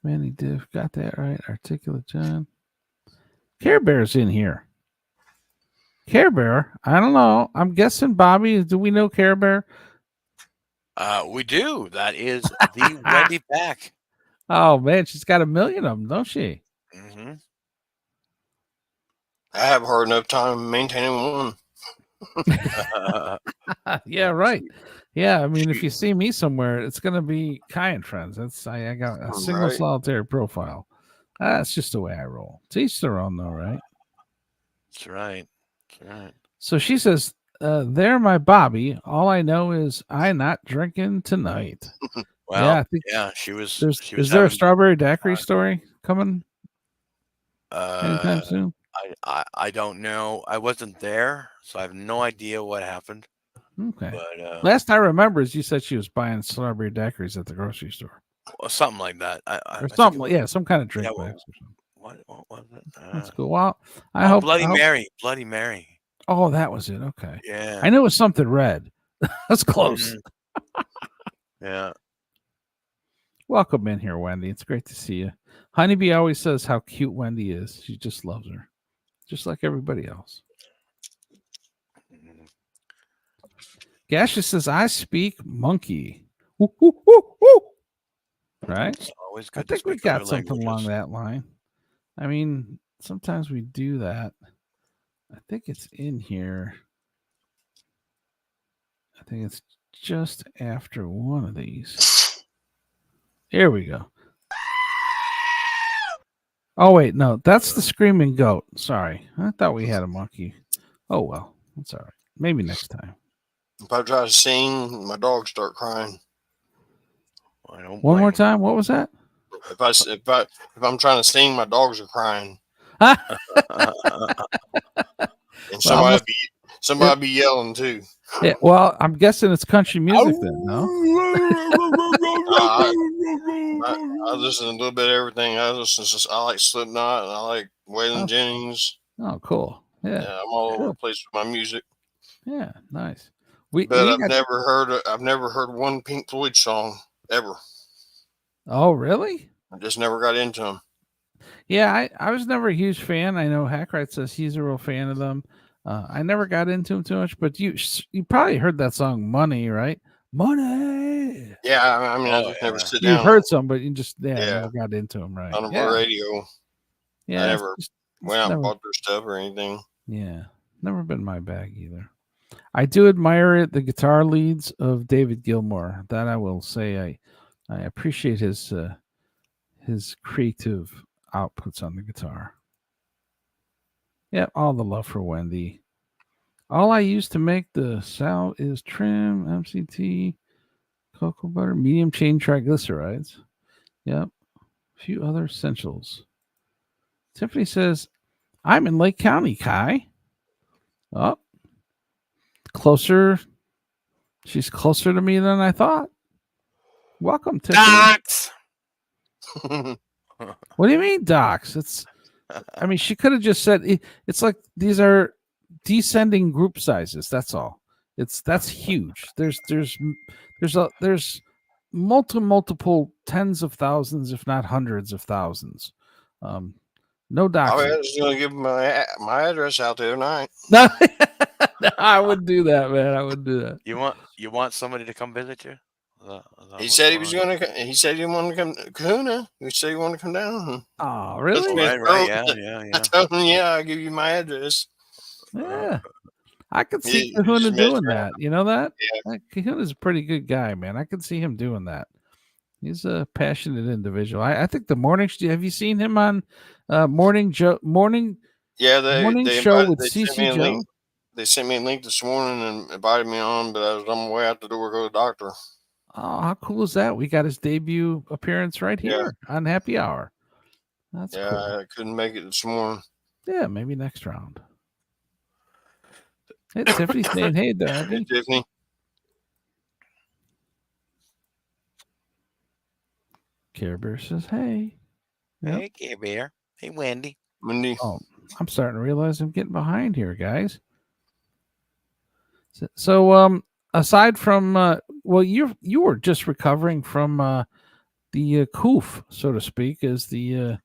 Manny Diff, got that right. Articulate John. Care Bear's in here. Care Bear? I don't know. I'm guessing, Bobby, do we know Care Bear? We do. That is the Wendy Pack. Oh, man. She's got 1 million of them, don't she? Mm-hmm. I have a hard enough time maintaining one. Yeah, right. Yeah, I mean, if you see me somewhere, it's gonna be Ky and Friends. I got a single Right. solitary profile. That's just the way I roll. To each their own, though, right? That's right. That's right. So she says, "There, my Bobby. All I know is I not drinking tonight." Well, yeah, I think she was. Is there a strawberry daiquiri story coming anytime Uh, soon? I don't know. I wasn't there, so I have no idea what happened. Okay. But Last I remember is you said she was buying strawberry daiquiris at the grocery store. something like that. Or I think something, it was- yeah, some kind of drink yeah, mix or something. what was it? That's cool. Well, I hope Bloody I hope- Mary. Bloody Mary. Oh, that was it. Okay. Yeah. I knew it was something red. That's close. Mhm. Yeah. Welcome in here, Wendy. It's great to see you. Honeybee always says how cute Wendy is. She just loves her, just like everybody else. Mhm. Gasha says, I speak monkey. Woo, woo, woo, woo. Right? It's always I good to think we speak got other something along languages. that line. I mean, sometimes we do that. I think it's in here. I think it's just after one of these. Here we go. Oh, wait. No, that's the screaming goat. Sorry. I thought we had a monkey. Oh, well. That's all right. Maybe next time. If I try to sing, my dogs start crying. I don't One blame more 'em. time. What was that? If I'm trying to sing, my dogs are crying, and somebody be yelling too. Yeah, well, I'm guessing it's country music then, no? I listen to a little bit of everything. I like Slipknot and I like Waylon Oh. Jennings. Oh, cool. Yeah. I'm all over Cool. the place with my music. Yeah, nice. But I've never heard one Pink Floyd song. ever. Oh, really? I just never got into them. Yeah, I was never a huge fan. I know Hackrite says he's a real fan of them. I never got into them too much, but you probably heard that song "Money," right? Money. Yeah, I mean, I Oh, just never yeah. sit You've down heard some, but you just Yeah. never got into them, right? on a Yeah, radio. yeah. I never It's went out and never, bought their stuff or anything. yeah, never been my bag either. I do admire it, the guitar leads of David Gilmour. That I will say, I appreciate his creative outputs on the guitar. Yeah, all the love for Wendy. All I use to make the sound is trim, MCT, cocoa butter, medium chain triglycerides. Yep. A few other essentials. Tiffany says, I'm in Lake County, Ky. Oh, closer. She's closer to me than I thought. Welcome, Tiffany. Docs. What do you mean, docs? I mean, she could have just said it's like these are descending group sizes. That's all. That's huge. There's multiple tens of thousands, if not hundreds of thousands. No I docs. was just gonna give my address out the other night. No, I wouldn't do that, man. I wouldn't do that. You want somebody to come visit you? Is that He what's said he going was on? gonna. He said he wanted to come to Kahuna. He said he wanted to come down. Oh, Oh, really? right. Yeah. I told him, yeah, I'll give you my address. Yeah. I could see He Kahuna just messed doing around. that. You know that? Yeah. Kahuna's a pretty good guy, man. I could see him doing that. He's a passionate individual. I think the morning. Have you seen him on morning Yeah, morning they show invited, with they sent me CC a Joe? link. They sent me a link this morning and invited me on, but I was on my way out the door to go to the doctor. Oh, how cool is that? We got his debut appearance right Yeah. here on Happy Hour. That's Yeah, cool. I couldn't make it this morning. Yeah, maybe next round. Hey, Tiffany saying, hey, Hey, Darby. Tiffany. Care Bear says, hey. Yep. Hey, Care Bear. Hey, Wendy. Wendy. Oh, I'm starting to realize I'm getting behind here, guys. So aside from, well, you were just recovering from the coof, so to speak, as a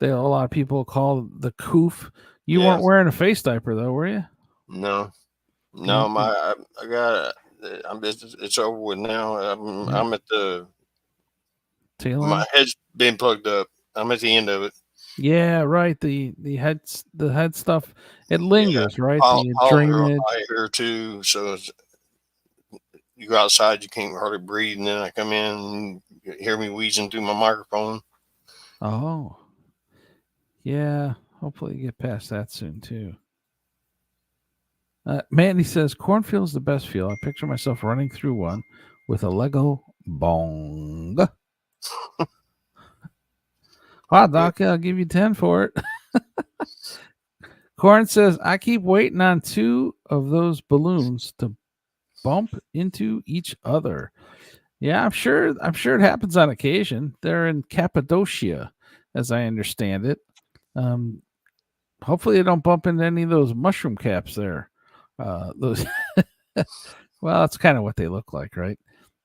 lot of people call the coof. You Yeah. weren't wearing a face diaper though, were you? No, Mhm. I got. It's over with now. I'm at the. Tail My end? head's been plugged up. I'm at the end of it. Yeah, right. The head stuff. It lingers, right? The drainage. Here too. So you go outside, you can't hardly breathe, and then I come in and you hear me wheezing through my microphone. Oh, yeah. Hopefully, you get past that soon too. Mandy says cornfield's the best feel. I picture myself running through one with a Lego bong. Wow, Doc, I'll give you 10 for it. Corn says, I keep waiting on 2 of those balloons to bump into each other. Yeah, I'm sure it happens on occasion. They're in Cappadocia, as I understand it. Hopefully they don't bump into any of those mushroom caps there. Those well, that's kind of what they look like, right?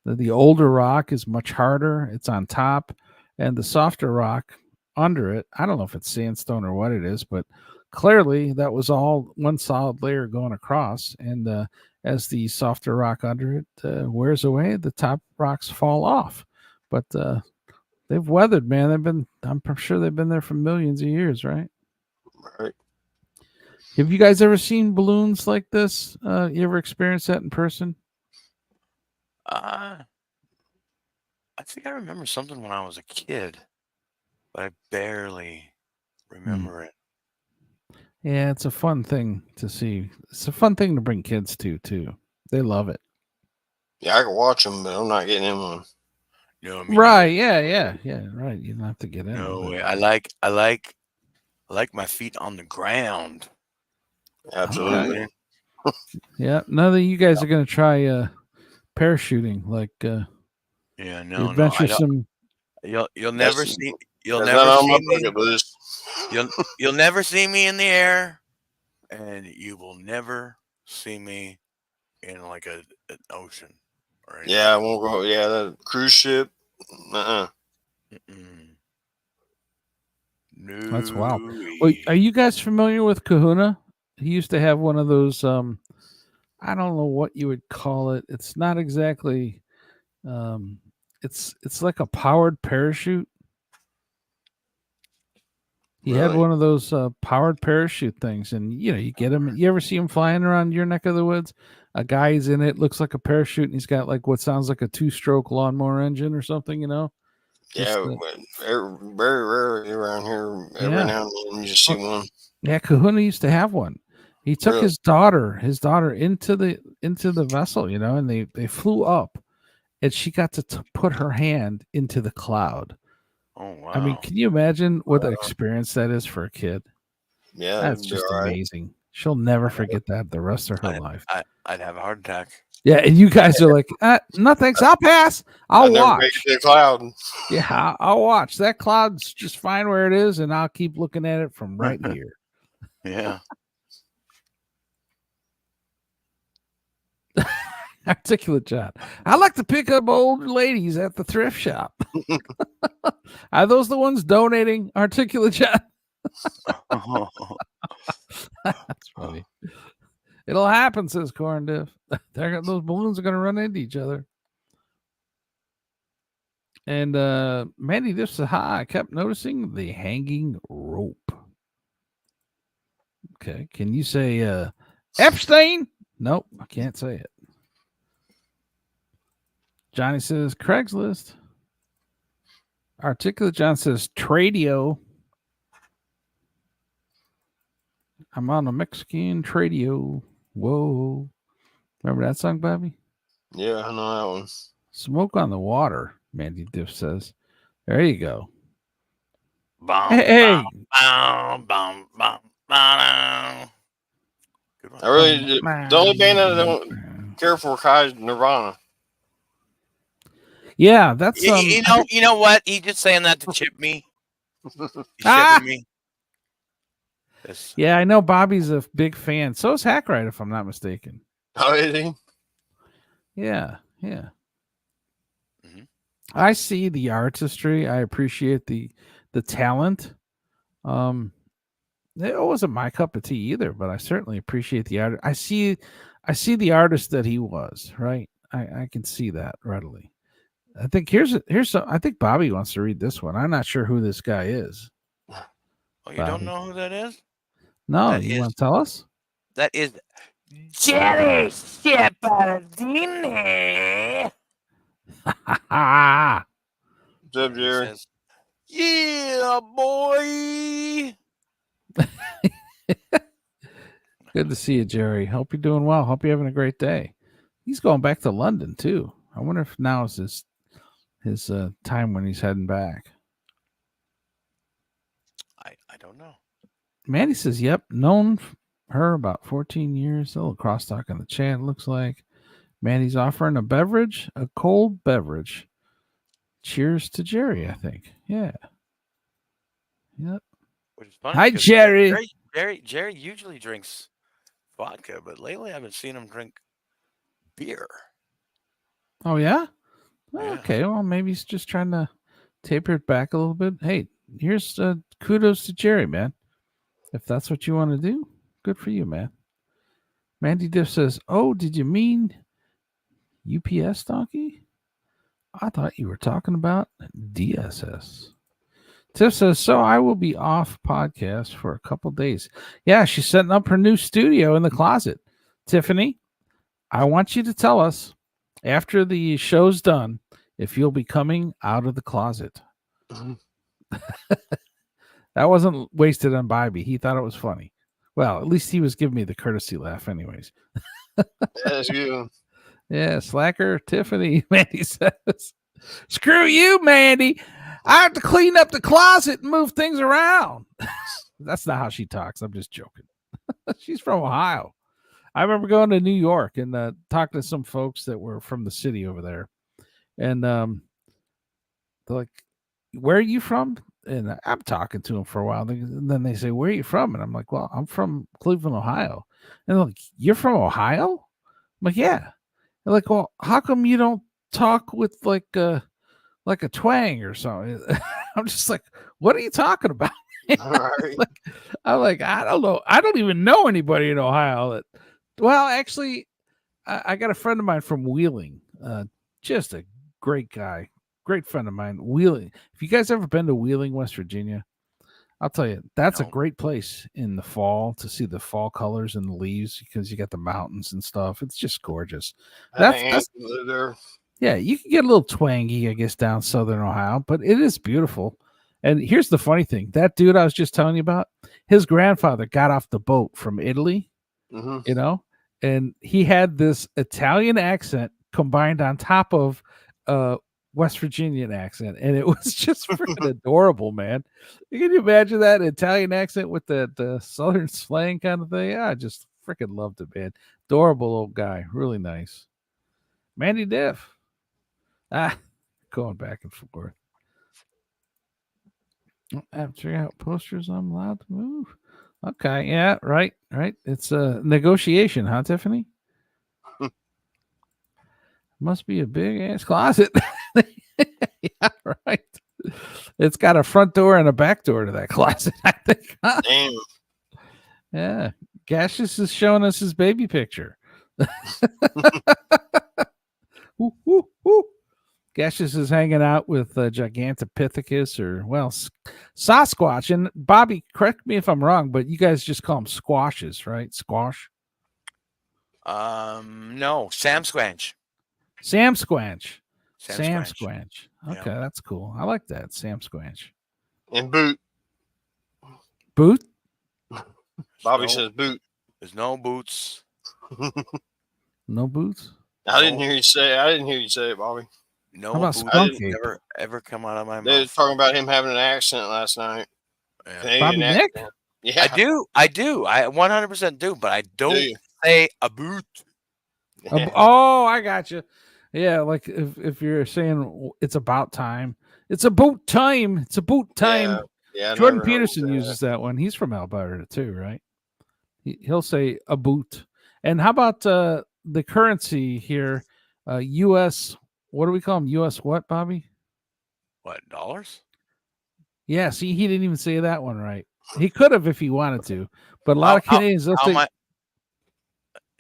The older rock is much harder. It's on top, and the softer rock under it, I don't know if it's sandstone or what it is, but clearly that was all one solid layer going across. And as the softer rock under it wears away, the top rocks fall off. But they've weathered, man. I'm sure they've been there for millions of years, right? Right. Have you guys ever seen balloons like this? You ever experienced that in person? I think I remember something when I was a kid, but I barely remember it. Yeah, it's a fun thing to see. It's a fun thing to bring kids to too. They love it. Yeah, I can watch them, but I'm not getting in one. No, me Right? neither. Yeah. Right. You don't have to get in. No but- way. I like my feet on the ground. Absolutely. Yeah. None of you guys are gonna try parachuting like Yeah, the no, I don't. adventuresome. You'll never That's- see you'll That's never not on see my me. bucket list. You'll never see me in the air, and you will never see me in like an ocean. Right? Yeah, I won't go. Yeah, the cruise ship. Mm-mm. That's wild. No. Well, are you guys familiar with Kahuna? He used to have one of those. I don't know what you would call it. It's not exactly. Um, it's like a powered parachute. He had Really? one of those powered parachute things, and you get him. You ever see him flying around your neck of the woods? A guy's in it, looks like a parachute, and he's got like what sounds like a 2-stroke lawnmower engine or something. Just Yeah, but very rarely around here. Every yeah, now and then you just see one. yeah. Kahuna used to have one. He took Really? his daughter into the vessel, and they flew up, and she got to put her hand into the cloud. Oh wow. I mean, can you imagine what an experience that is for a kid? Yeah, That's it'd be just all right. amazing. She'll never forget that the rest of her life. I'd have a heart attack. Yeah, and you guys are like, no thanks, I'll pass. I'll I'll never make watch. it to the cloud. Yeah, I'll watch. That cloud's just fine where it is, and I'll keep looking at it from right here. Yeah. Articulate John. I like to pick up old ladies at the thrift shop. Are those the ones donating? Articulate John. That's funny. It'll happen, says Corn Diff. Those balloons are going to run into each other. And Mandy Diff said, hi, I kept noticing the hanging rope. Okay. Can you say Epstein? Nope, I can't say it. Johnny says Craigslist. Articulate John says Tradio. I'm on a Mexican Tradio. Whoa. Remember that song, Bobby? Yeah, I know that one. Smoke on the water, Mandy Diff says. There you go. Bum, Hey. bum, bum, bum, bum. Good one. I really the only band that I don't care for Ky is Nirvana. Yeah, that's You know what? He just saying that to chip me. He's chipping me. Yes. Yeah, I know Bobby's a big fan. So is Hackrite, if I'm not mistaken. Oh, is he? Yeah, yeah. Mhm. I see the artistry. I appreciate the talent. It wasn't my cup of tea either, but I certainly appreciate the art. I see the artist that he was, right? I can see that readily. I think here's some. I think Bobby wants to read this one. I'm not sure who this guy is. Oh, you Bobby. don't know who that is? No, That you is- want to tell us? That is Jerry Shepardini. Ah, What's up, Jerry? Says, yeah, boy. good to see you, Jerry. Hope you're doing well. Hope you're having a great day. He's going back to London too. I wonder if now is his time when he's heading back. I don't know. Mandy says, yep, known her about 14 years. A little crosstalk in the chat, looks like. Mandy's offering a beverage, a cold beverage. Cheers to Jerry, I think. Yeah. Yep. Which is funny. Hi, because Jerry. Jerry usually drinks vodka, but lately I've been seeing him drink beer. Oh, yeah? Yeah. Okay, well, maybe he's just trying to taper it back a little bit. Hey, here's kudos to Jerry, man. If that's what you want to do, good for you, man. Mandy Diff says, oh, did you mean UPS donkey? I thought you were talking about DSS. Tiff says, so I will be off podcast for a couple days. Yeah, she's setting up her new studio in the closet. Tiffany, I want you to tell us after the show's done if you'll be coming out of the closet. That wasn't wasted on Bobby. He thought it was funny. Well, at least he was giving me the courtesy laugh anyways. That's you. Yeah, slacker Tiffany, Mandy says. Screw you, Mandy. I have to clean up the closet and move things around. That's not how she talks. I'm just joking. She's from Ohio. I remember going to New York and talking to some folks that were from the city over there. And they're like, where are you from? And I'm talking to them for a while. And then they say, where are you from? And I'm like, well, I'm from Cleveland, Ohio. And they're like, you're from Ohio? I'm like, yeah. They're like, well, how come you don't talk with like a twang or something? I'm just like, what are you talking about? All right. I'm like, I don't know. I don't even know anybody in Ohio that. Well, actually, I got a friend of mine from Wheeling. Just a great guy, great friend of mine. Wheeling. If you guys ever been to Wheeling, West Virginia, I'll tell you, that's a No. great place in the fall to see the fall colors and the leaves because you got the mountains and stuff. It's just gorgeous. I had That's an aunt who lived there. yeah, you can get a little twangy, I guess, down southern Ohio, but it is beautiful. And here's the funny thing: that dude I was just telling you about, his grandfather got off the boat from Italy, Mm-hmm. you know, and he had this Italian accent combined on top of West Virginian accent, and it was just freaking adorable, man. Can you imagine that Italian accent with the southern slang kind of thing? I just freaking loved it, man. Adorable old guy, really nice. Mandy Diff. Going back and forth. After out posters, I'm allowed to move. Okay, yeah, right. It's a negotiation, huh, Tiffany? Must be a big ass closet. Yeah, right. It's got a front door and a back door to that closet, I think. Huh? Damn. Yeah. Gaseous is showing us his baby picture. Woo, woo, woo. Gaseous is hanging out with Gigantopithecus or, well, Sasquatch. And Bobby, correct me if I'm wrong, but you guys just call them squashes, right? Squash? No, Sam Squanch. Sam Squanch. Sam Squanch. Squanch. Yeah. Okay, that's cool. I like that. Sam Squanch. And boot. Boot? Bobby No- says boot. There's no boots. No boots? I didn't hear you say it, Bobby. No How about boots. skunk ape? Never ever come out of my They were mouth. talking about him having an accent last night. Yeah. Canadian Bobby Nick? accent. Yeah. I do. I 100% do, but I don't you? say a boot. Oh, I got you. Yeah, like if you're saying it's about time, it's about time. It's about time. Yeah. I Jordan never heard him Peterson say uses that one. He's from Alberta too, right? He'll say a boot. And how about the currency here? U.S. What do we call them? U.S. what, Bobby? What, dollars? Yeah. See, he didn't even say that one right. He could have if he wanted to, but a lot of Canadians they'll How say am I?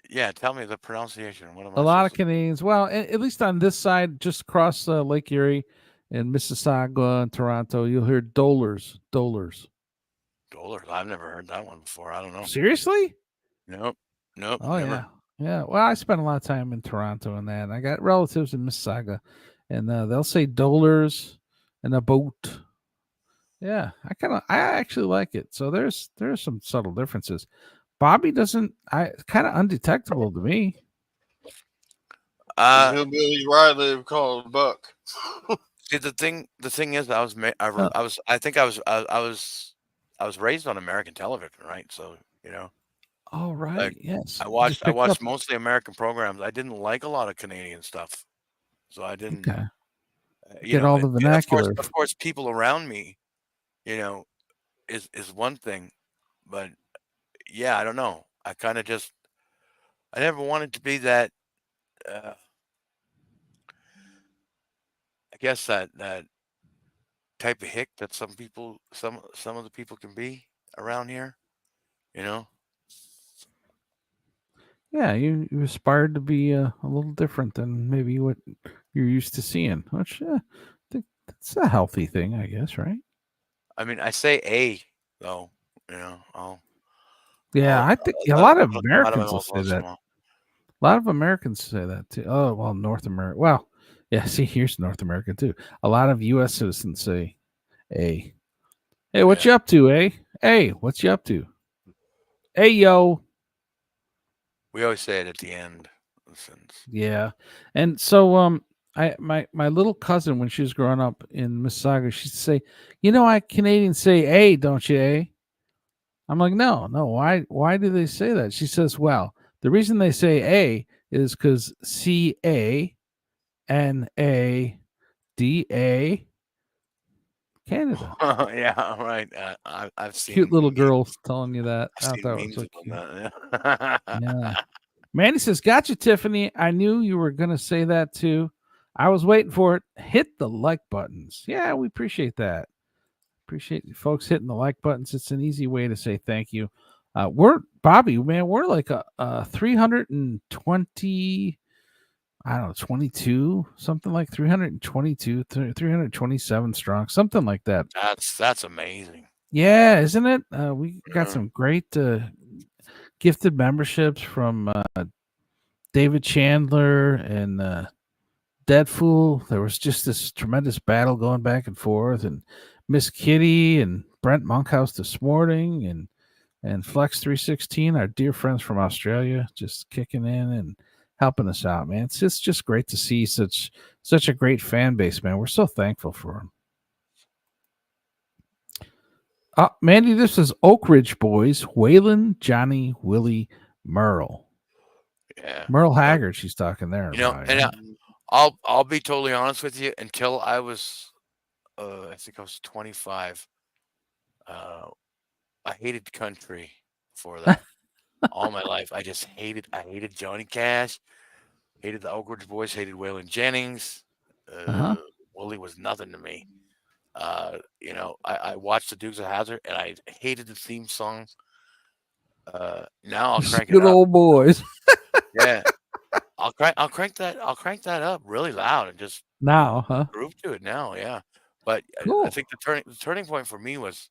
Yeah, tell me the pronunciation. What am I? a lot of supposed to- Canadians. Well, at least on this side, just across Lake Erie and Mississauga and Toronto, you'll hear dollars. Dollars. I've never heard that one before. I don't know. Seriously? Nope. Oh never. yeah, yeah. Well, I spent a lot of time in Toronto and that. And I got relatives in Mississauga, and they'll say dollars and a boat. Yeah, I actually like it. So there's some subtle differences. Bobby doesn't. Kind of undetectable to me. Hillbillies where I live called a buck. See, the thing is, I was raised on American television, right? So Oh right, Like, yes. I You watched just picked up- mostly American programs. I didn't like a lot of Canadian stuff, so I didn't. Okay. You Get know, all the and vernacular. Of course, people around me, is one thing, but yeah, I don't know. I kind of just, I never wanted to be that. I guess that type of hick that some of the people can be around here. You know. Yeah, you aspired to be a little different than maybe what you're used to seeing, which I think that's a healthy thing, I guess, right? I mean, I say a though. Yeah, I think a I'll lot of let them out of my Americans will mouth say once in a that. while. A lot of Americans say that too. Oh, well, North America. Well, yeah, see, here's North America too. A lot of U.S. citizens say, "Hey, what you up to, eh? Hey, what's you up to? Hey, yo." We always say it at the end of the sentence. Yeah. And so my little cousin when she was growing up in Mississauga, she'd say, I Canadians say "hey," don't you, eh? I'm like, no. Why do they say that? She says, well, the reason they say "a" is because CANADA Canada. Yeah, right. I've seen Cute little memes- girls telling you that. I've I seen thought it was memes so on cute. that. Yeah. Mandy says, "Gotcha, Tiffany. I knew you were gonna say that too. I was waiting for it. Hit the like buttons. Yeah, we appreciate that. Appreciate you folks hitting the like buttons. It's an easy way to say thank you. We're Bobby, man. We're like a 320. I don't know, 22, something like 322, 327 strong, something like that. That's amazing. Yeah, isn't it? We got Yeah. some great gifted memberships from David Chandler and Dead Fool. There was just this tremendous battle going back and forth, and Miss Kitty and Brent Monkhouse this morning, and Flex 316, our dear friends from Australia, just kicking in and helping us out, man. It's just great to see such a great fan base, man. We're so thankful for them. Mandy, this is Oak Ridge Boys, Waylon, Johnny, Willie, Merle. Yeah. Merle Haggard, she's talking there. You know, about, and right? I'll be totally honest with you. Until I was, I think I was 25. I hated country before that. All my life, I hated Johnny Cash, hated the Oak Ridge Boys, hated Waylon Jennings. Willie was nothing to me. You know, I watched the Dukes of Hazzard and I hated the theme song. Now I'll crank it Good up. old boys. Yeah, I'll crank that up really loud and just Now, huh? groove to it now. Yeah, but I Cool. think the turning point for me was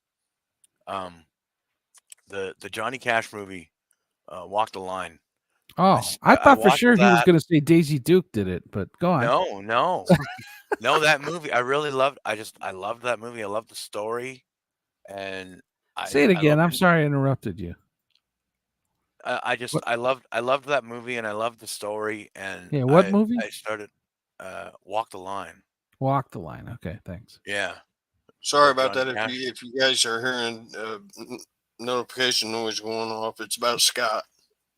the Johnny Cash movie, Walk the Line. Oh, I thought for watched sure he was that. going to say Daisy Duke did it, but go on. No, no, that movie I really loved. I loved that movie. I loved the story, and Say it again. loved I'm sorry I interrupted you. What? I loved that movie, and I loved the story, and Yeah, what movie? I started Walk the Line. Walk the Line. Okay, thanks. Yeah. Sorry With about Johnny that. Cash. If you guys are hearing notification noise going off, it's about Scott.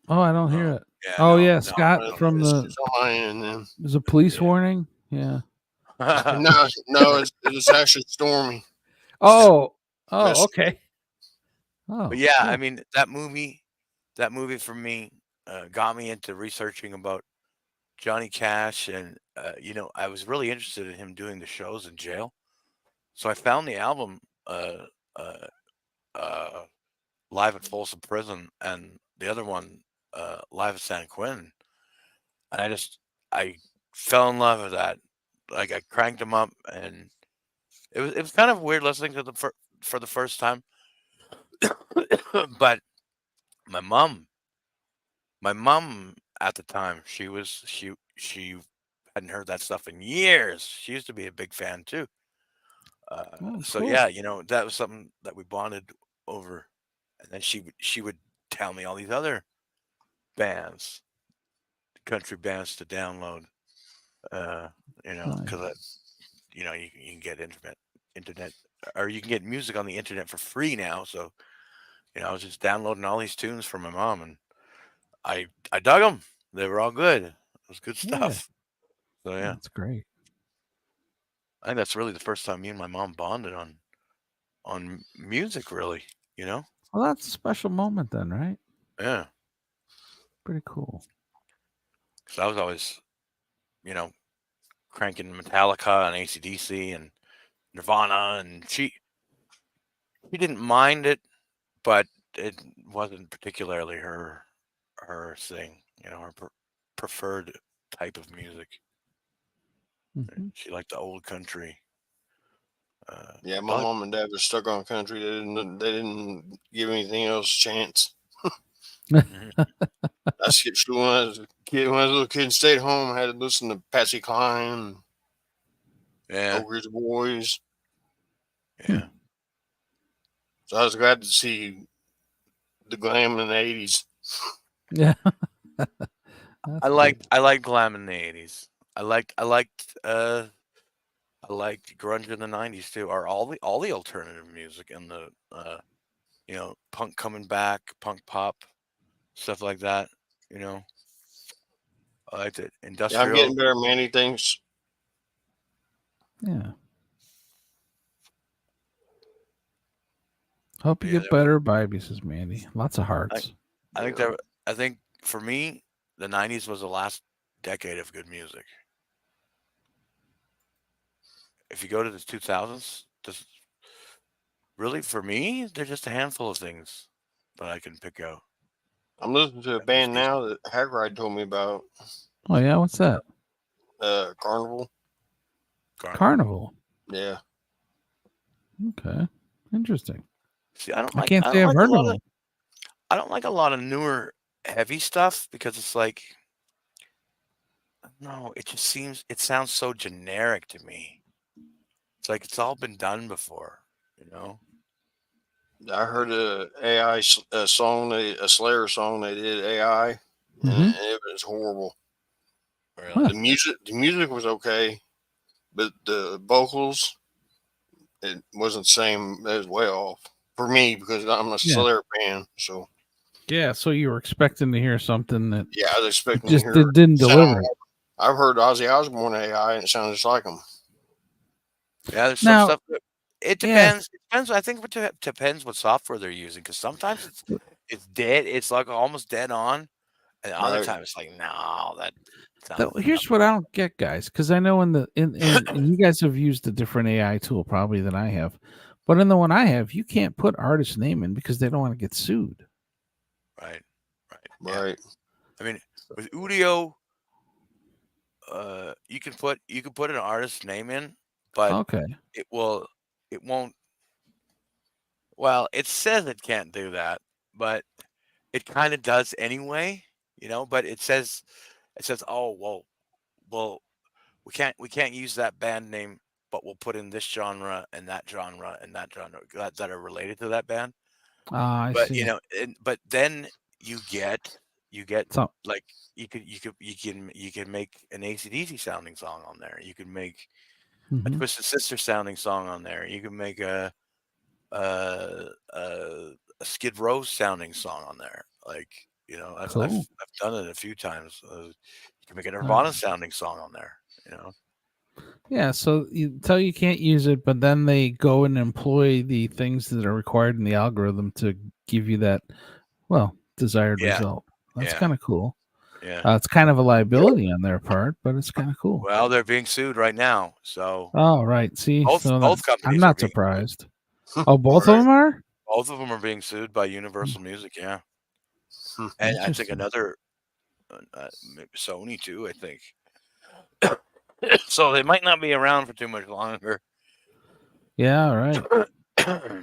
Oh, I don't hear it. Yeah, Oh, no, yeah, no, Scott I don't from hear the. It's on my end. Then. There's a police Yeah. warning. Yeah. No, it's actually stormy. Oh, Yes. okay. Oh, But yeah, cool. I mean that movie for me got me into researching about Johnny Cash, and you know, I was really interested in him doing the shows in jail. So I found the album uh, uh, live at Folsom Prison, and the other one live at San Quentin, and I fell in love with that. Like I cranked them up, and it was kind of weird listening to them for the first time. But my mom at the time, she hadn't heard that stuff in years. She used to be a big fan too. So Cool. yeah, you know, that was something that we bonded over. And then she would tell me all these other bands, country bands to download. You know, because you know, you can get internet, or you can get music on the internet for free now. So you know, I was just downloading all these tunes from my mom, and I dug them. They were all good. It was good Yeah. stuff. So yeah, That's great. I think that's really the first time me and my mom bonded on music. Really, you know. Well, that's a special moment then, right? Yeah, Pretty cool. because I was always, you know, cranking Metallica and AC/DC and Nirvana, and she didn't mind it, but it wasn't particularly her thing. You know, her preferred type of music. Mhm. She liked the old country. Yeah, my But mom and dad were stuck on country. They didn't give anything else a chance. mhm, I skipped school when I was a kid. When I was a little kid and stayed home, I had to listen to Patsy Cline, yeah, Oak Ridge Boys. yeah, So I was glad to see the glam in the 80s. Yeah. I liked glam in the '80s. I liked grunge in the '90s too, or all the alternative music and the you know, punk coming back, punk pop, stuff like that. You know, I liked it. Yeah, I'm Industrial. getting better, Manny. Thanks. Yeah. Hope you Yeah, get better, Bobby, says Mandy. Lots of hearts. I think for me, the 90s was the last decade of good music. If you go to the 2000s, just really for me, they're just a handful of things that I can pick out. I'm listening to a that was band decent. now that Hagrid told me about. Oh yeah, what's that? Carnival. Carnival. Yeah. Okay, interesting. See, I don't I like can't I say don't I've like a heard of lot of them. I don't like a lot of newer heavy stuff because it's like no, it sounds so generic to me. It's like it's all been done before, you know? I heard a AI song, a Slayer song they did AI, and Mhm. it was horrible. Really. Huh. The music was okay, but the vocals, it wasn't the same. It was way off for me because I'm a Yeah. Slayer fan. So Yeah, so you were expecting to hear something that yeah, I was expecting to just hear didn't sound deliver it. like- I've heard Ozzy Osbourne AI, and it sounds just like him. Yeah, there's some Now, stuff that it yeah, depends. It depends. I think it depends what software they're using because sometimes it's dead. It's like almost dead on, and other Right. times it's like no, that that, sounds here's what I don't get, guys, because I know in you guys have used a different AI tool probably than I have, but in the one I have, you can't put artist name in because they don't want to get sued. right, yeah. Right. I mean, with Udio, you can put an artist's name in, but Okay. it won't. Well, it says it can't do that, but it kind of does anyway, you know. But it says, oh well, we can't use that band name, but we'll put in this genre and that genre and that genre that are related to that band. Ah, I But you see. know, but then you get So, like you can make an AC/DC sounding song on there. You can make a mhm. Twisted Sister sounding song on there. You can make a, a Skid Row sounding song on there. Like you know, I've Cool. done it a few times. You can make a Nirvana Nice. sounding song on there. You know. Yeah, so you tell you can't use it, but then they go and employ the things that are required in the algorithm to give you that, well, desired Yeah, result. That's yeah, kind of cool. yeah. It's kind of a liability on their part, but it's kind of cool. Well, they're being sued right now, so Oh, right. See, both so both I'm companies are not being sued. surprised. Oh, both of Right. them are? Both of them are being sued by Mm, Universal Music, yeah, Hmm. and I think interesting. another maybe Sony too. I think so. They might not be around for too much longer. Yeah, all right.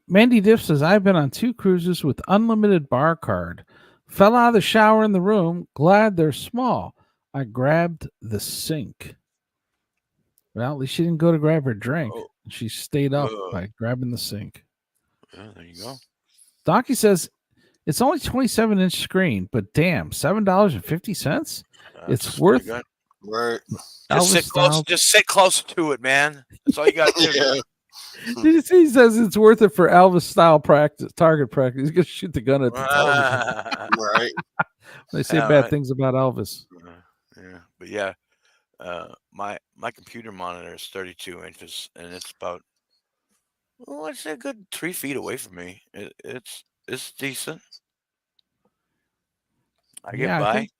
Mandy Diff says, I've been on 2 cruises with unlimited bar card. Fell out of the shower in the room. Glad they're small. I grabbed the sink. Well, at least she didn't go to grab her drink. Oh, She stayed up uh, by grabbing the sink. yeah, there you go. Donkey says, it's only 27-inch screen, but damn, $7.50? It's That's pretty worth good. Right. Elvis style. Just sit close to it, man. That's all you got to do. Yeah. Did you see he says it's worth it for Elvis style practice, target practice? He's gonna shoot the gun at the television. Right. They say All bad right. things about Elvis. Yeah, but yeah, my computer monitor is 32 inches, and it's about it's a good 3 feet away from me. It's decent. I get Yeah, I by. think.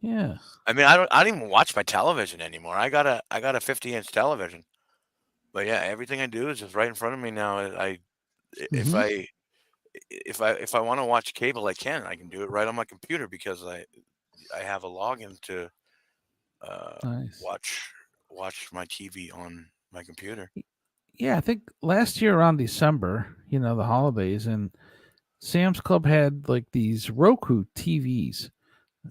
Yeah. I mean, I don't even watch my television anymore. I got a 50-inch television. But yeah, everything I do is just right in front of me now. If Hmm. I want to watch cable, I can. I can do it right on my computer because I have a login to uh, Nice. watch my TV on my computer. Yeah, I think last year around December, the holidays, and Sam's Club had like these Roku TVs.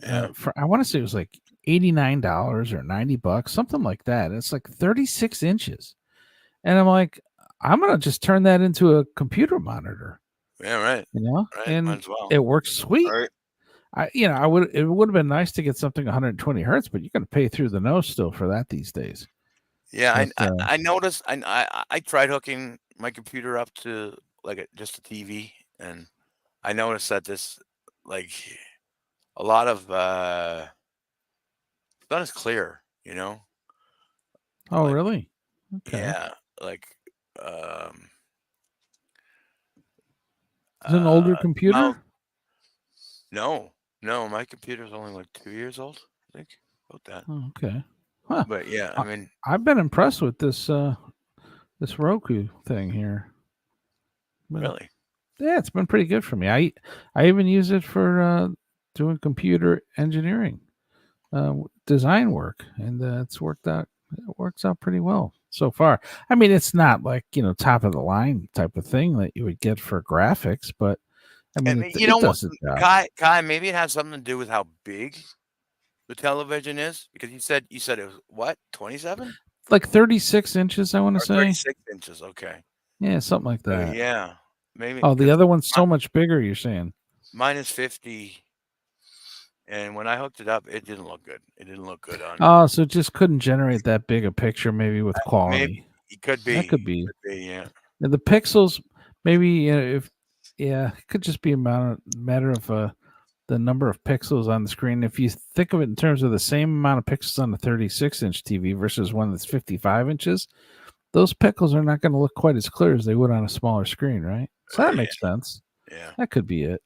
Yeah, For I want to say it was like $89 or $90, something like that. It's like 36 inches, and I'm like, I'm gonna just turn that into a computer monitor, yeah, right, right. Might and as well. it works sweet. Right. It would have been nice to get something 120 hertz, but you're gonna pay through the nose still for that these days. Yeah, But I noticed. I tried hooking my computer up to just a TV, and I noticed that this like a lot of it's not as clear. oh, Like really? Okay. yeah, like um Is it an older well, computer? no, No, my computer's only like 2 years old. I think about that. Oh, okay. Huh. But yeah, I- I mean, I've been impressed with this this Roku thing here. Been- really. Yeah, it's been pretty good for me. I even use it for doing computer engineering, design work, and it's worked out. It works out pretty well so far. I mean, it's not like top of the line type of thing that you would get for graphics, but I I mean, mean, it does the job. Kai, maybe it has something to do with how big the television is, because you said it was what, 27 Like 36 inches, I want to or say. 36 inches? Okay. Yeah, something like that. Yeah, maybe. Oh, the 'cause other one's so much bigger. You're saying? mine is 50, and when I hooked it up, it didn't look good. It didn't look good on. Oh, so it just couldn't generate that big a picture, maybe with quality. Maybe it could be. That could be. Yeah. And the pixels, maybe if it could just be a matter of the number of pixels on the screen. If you think of it in terms of the same amount of pixels on a 36-inch TV versus one that's 55 inches, those pixels are not going to look quite as clear as they would on a smaller screen, right? So that makes sense. Yeah. That could be it.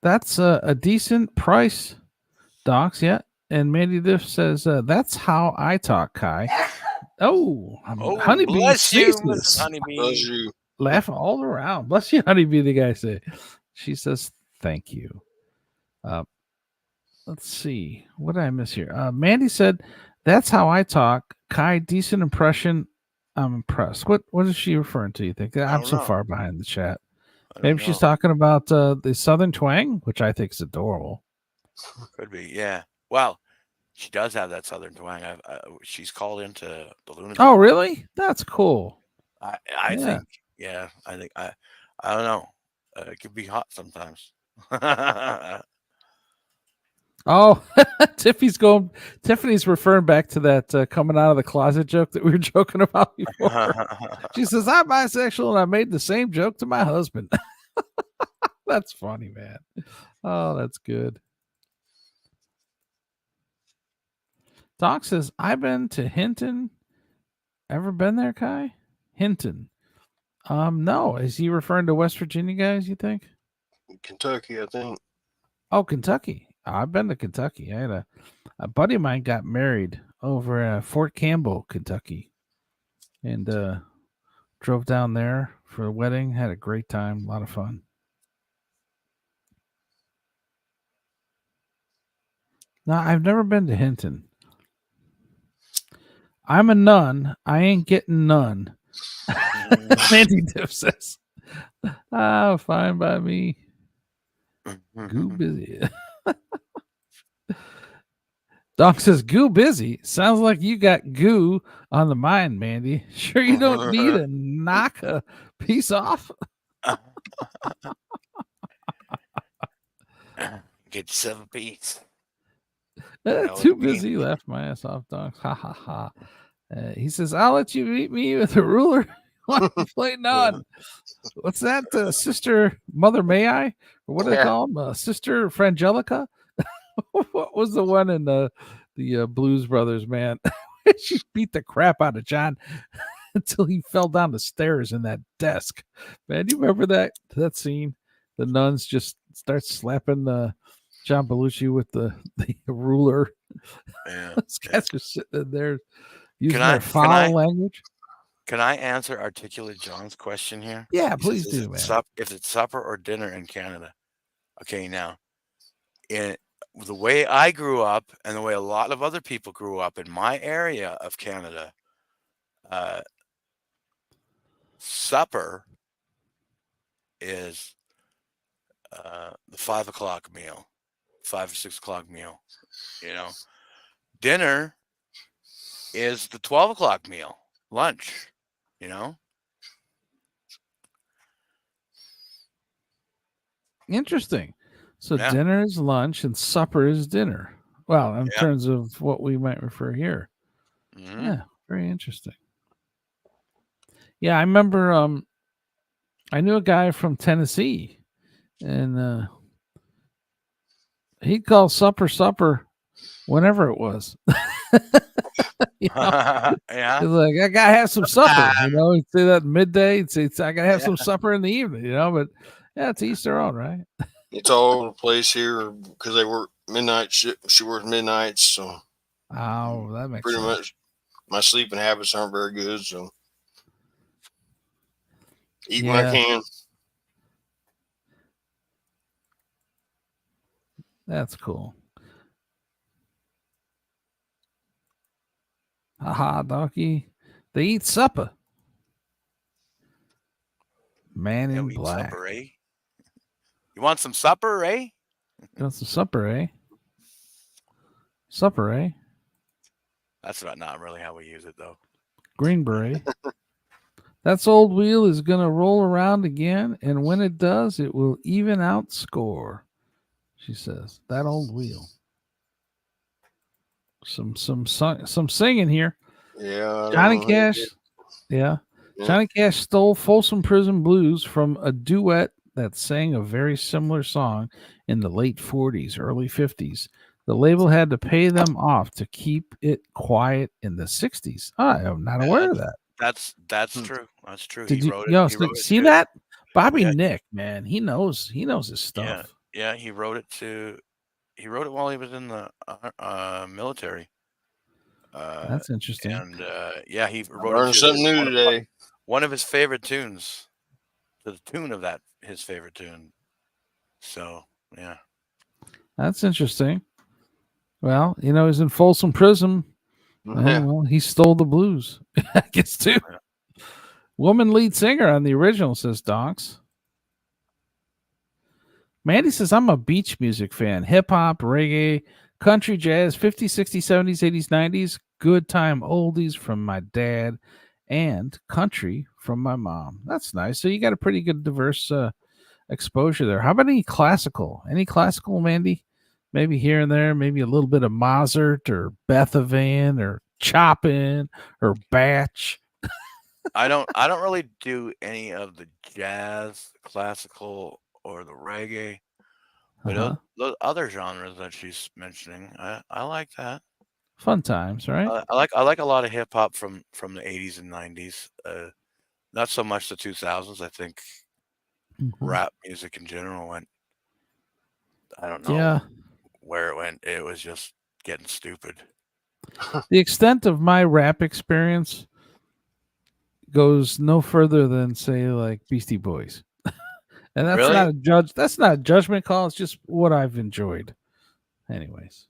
That's a decent price, Docs. Yeah. And Mandy Diff says, that's how I talk, Kai. Oh, Honeybee bless you, sees Mrs. this. Honeybee. Bless you. Laugh all around. Bless you, Honeybee, the guy say. She says, thank you. Let's see. What did I miss here? Mandy said, that's how I talk. Kai, decent impression. I'm impressed. What is she referring to, you think? I'm so know. far behind the chat. I don't Maybe she's know. talking about the Southern twang, which I think is adorable. Could be. Yeah. Well, she does have that Southern twang. She's called into the Lunatic. Oh, really? That's cool. I Yeah. think. Yeah. I think. I don't know. It could be hot sometimes. Oh, Tiffany's referring back to that coming out of the closet joke that we were joking about before. She says, I'm bisexual and I made the same joke to my husband. That's funny, man. Oh, that's good. Doc says, I've been to Hinton. Ever been there, Kai? Hinton. No. Is he referring to West Virginia guys, you think? Kentucky, I think. Oh, Kentucky. I've been to Kentucky. I had a buddy of mine got married over at Fort Campbell, Kentucky, and drove down there for a wedding. Had a great time, a lot of fun. No, I've never been to Hinton. I'm a nun. I ain't getting none. Mandy Diff says, fine by me. Goo busy. Doc says, goo busy. Sounds like you got goo on the mind, Mandy. Sure you don't need to knock a piece off? Get 7 piece. Too busy. Laughed my ass off, Doc. Ha ha ha. He says, I'll let you beat me with a ruler. Want to play nun? What's that? Sister Mother May I? Or what do they call them? Sister Frangelica? What was the one in the Blues Brothers, man? She beat the crap out of John until he fell down the stairs in that desk. Man, you remember that scene? The nuns just start slapping John Belushi with the ruler. Yeah. Those guys are sitting in there using their foul language. Can I answer Articulate John's question here? Yeah, please do, man. If it's supper or dinner in Canada. Okay, now, in the way I grew up and the way a lot of other people grew up in my area of Canada, supper is the 5 o'clock meal, 5 or 6 o'clock meal. Dinner is the 12 o'clock meal, lunch. Interesting. So dinner is lunch and supper is dinner. Well, in terms of what we might refer here. Mm-hmm. Yeah, very interesting. Yeah, I remember I knew a guy from Tennessee, and he'd call supper whenever it was. Yeah. He's like, I gotta have some supper. He'd say that midday. He'd say, I gotta have some supper in the evening. But Yeah, to each their own, right? It's all over the place here because they work midnight. She works midnights, so Oh, that makes pretty sense. much my sleeping habits aren't very good. So eat when I Yeah. can. That's cool. Haha, donkey. They eat supper. Man Yeah, in we eat black. supper, eh? You want some supper, eh? You want some supper, eh? Supper, eh? That's not really how we use it, though. Green beret. That's old wheel is going to roll around again, and when it does, it will even out score, she says. That old wheel. Some singing here. Yeah, I don't Johnny know. Cash. Yeah. Yeah. Johnny Cash stole Folsom Prison Blues from a duet that sang a very similar song in the late 40s, early 50s. The label had to pay them off to keep it quiet in the 60s. I am not aware of that. That's true. That's true. Did He you wrote yo, it. He wrote it see to, that? Bobby Yeah. Nick, man, he knows his stuff. Yeah. He wrote it while he was in the military. That's interesting. And yeah, he wrote Learned it to something new today. one of his favorite tunes. To the tune of that, his favorite tune. So yeah. That's interesting. Well, he's in Folsom Prison. Yeah. Well, he stole the blues. I guess too. Woman lead singer on the original, says Donks. Mandy says, I'm a beach music fan. Hip hop, reggae, country, jazz, 50s, 60s, 70s, 80s, 90s. Good time oldies from my dad and country from my mom. That's nice. So you got a pretty good diverse exposure there. How about any classical? Any classical, Mandy? Maybe here and there, maybe a little bit of Mozart or Beethoven or Chopin or Batch. I don't really do any of the jazz, classical, or the reggae. But those other genres that she's mentioning, I like that. Fun times, right? I like a lot of hip hop from the 80s and 90s. Not so much the 2000s. I think rap music in general went. I don't know where it went. It was just getting stupid. The extent of my rap experience goes no further than, say, like Beastie Boys. And that's Really? That's not a judgment call. It's just what I've enjoyed. Anyways.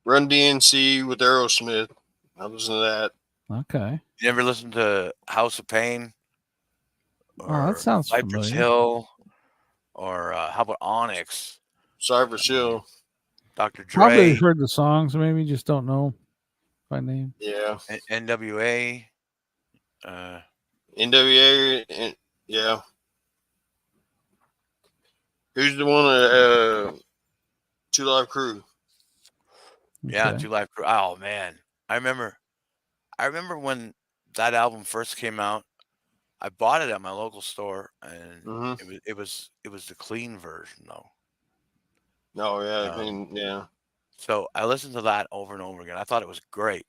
Run DNC with Aerosmith. I listen to that. Okay. You ever listen to House of Pain? Oh, that sounds Cypress familiar. Hill? Or how about Onyx? Cypress Hill. Dr. Dre? Probably heard the songs, maybe just don't know by name. Yeah. NWA? NWA. And, yeah. Who's the one? Two Live Crew. Yeah, Okay. Two Live Crew. Oh man, I remember when that album first came out. I bought it at my local store, and it was the clean version though. Oh yeah, I mean, yeah. So I listened to that over and over again. I thought it was great.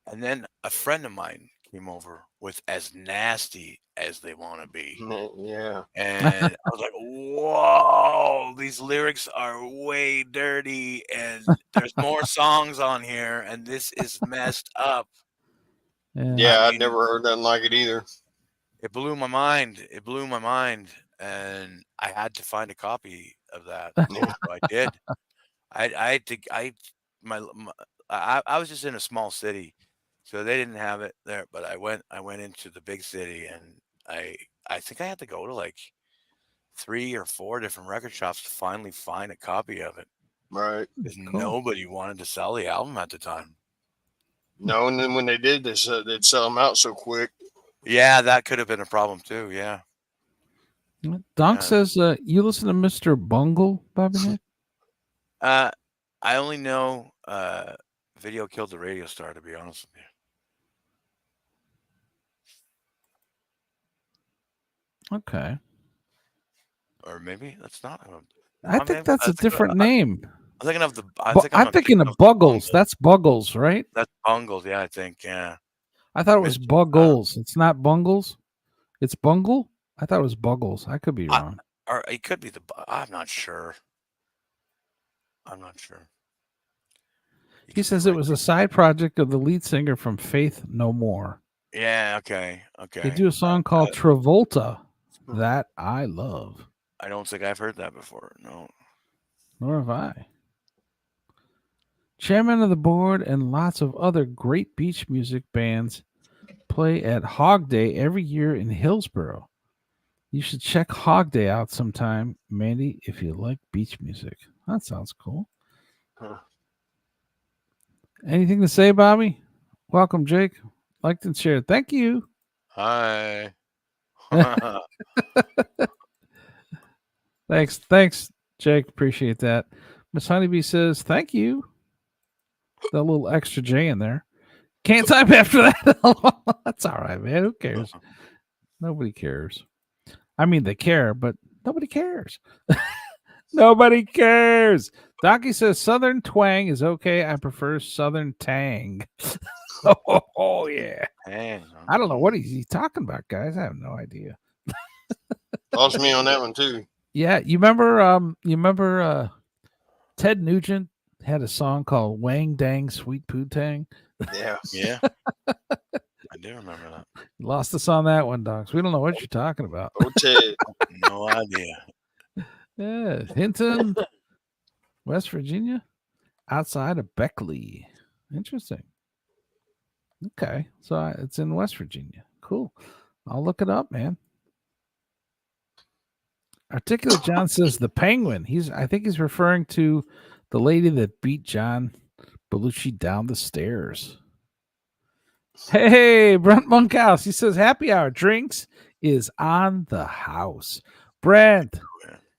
And then a friend of mine came over with As Nasty as They Want to Be. Yeah. And I was like, whoa, these lyrics are way dirty, and there's more songs on here, and this is messed up. Yeah, I'd never heard nothing like it either. It blew my mind. And I had to find a copy of that. So I did. I was just in a small city, so they didn't have it there. But I went into the big city, and I think I had to go to like 3 or 4 different record shops to finally find a copy of it. Right. Because nobody wanted to sell the album at the time. No, and then when they did, they'd sell them out so quick. Yeah, that could have been a problem too. Yeah. Donk says, you listen to Mr. Bungle, Bobby Nick? I only know Video Killed the Radio Star, to be honest with you. Okay. Or maybe that's not. I think that's a different name. I'm thinking of the. I'm thinking of Buggles. That's Buggles, right? That's Bungles. Yeah, I think. Yeah. I thought it was Buggles. It's not Bungles. It's Bungle. I thought it was Buggles. I could be wrong. Or it could be I'm not sure. I'm not sure. You He could be says it right. was a side project of the lead singer from Faith No More. Yeah. Okay. They Okay. do a song called Travolta that I love. I don't think I've heard that before. No. Nor have I. Chairman of the board and lots of other great beach music bands play at Hog Day every year in Hillsboro. You should check Hog Day out sometime, Mandy, if you like beach music. That sounds cool. Huh. Anything to say, Bobby? Welcome, Jake. Liked and shared. Thank you. Hi. Thanks, Jake. Appreciate that. Miss Honeybee says, thank you. That little extra J in there. Can't type after that. That's all right, man. Who cares? Nobody cares. I mean, they care, but nobody cares. Nobody cares. Donkey says Southern twang is okay. I prefer Southern tang. Oh yeah. Hey, I don't know what he's talking about, guys. I have no idea. Lost me on that one too. Yeah, you remember Ted Nugent had a song called Wang Dang Sweet Poo Tang. Yeah. Yeah. I do remember that. You lost us on that one, Docs. We don't know what you're talking about. Oh, Ted. No idea. Yeah, Hinton, West Virginia, outside of Beckley. Interesting. Okay, so it's in West Virginia. Cool. I'll look it up, man. Articulate John says the Penguin. I think he's referring to the lady that beat John Belushi down the stairs. Hey, Brent Monkhouse. He says happy hour drinks is on the house. Brent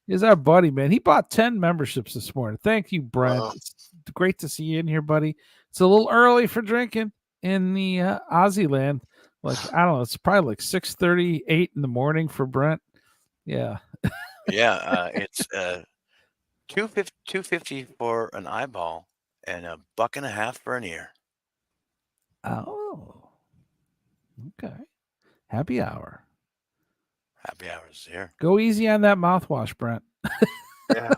is our buddy, man. He bought 10 memberships this morning. Thank you, Brent. It's great to see you in here, buddy. It's a little early for drinking in the Aussie land. Like, I don't know, it's probably like 6:38 in the morning for Brent. Yeah. Yeah, it's $2.50 for an eyeball and $1.50 for an ear. Oh. Okay. Happy hour. Happy hours here. Go easy on that mouthwash, Brent. Yeah.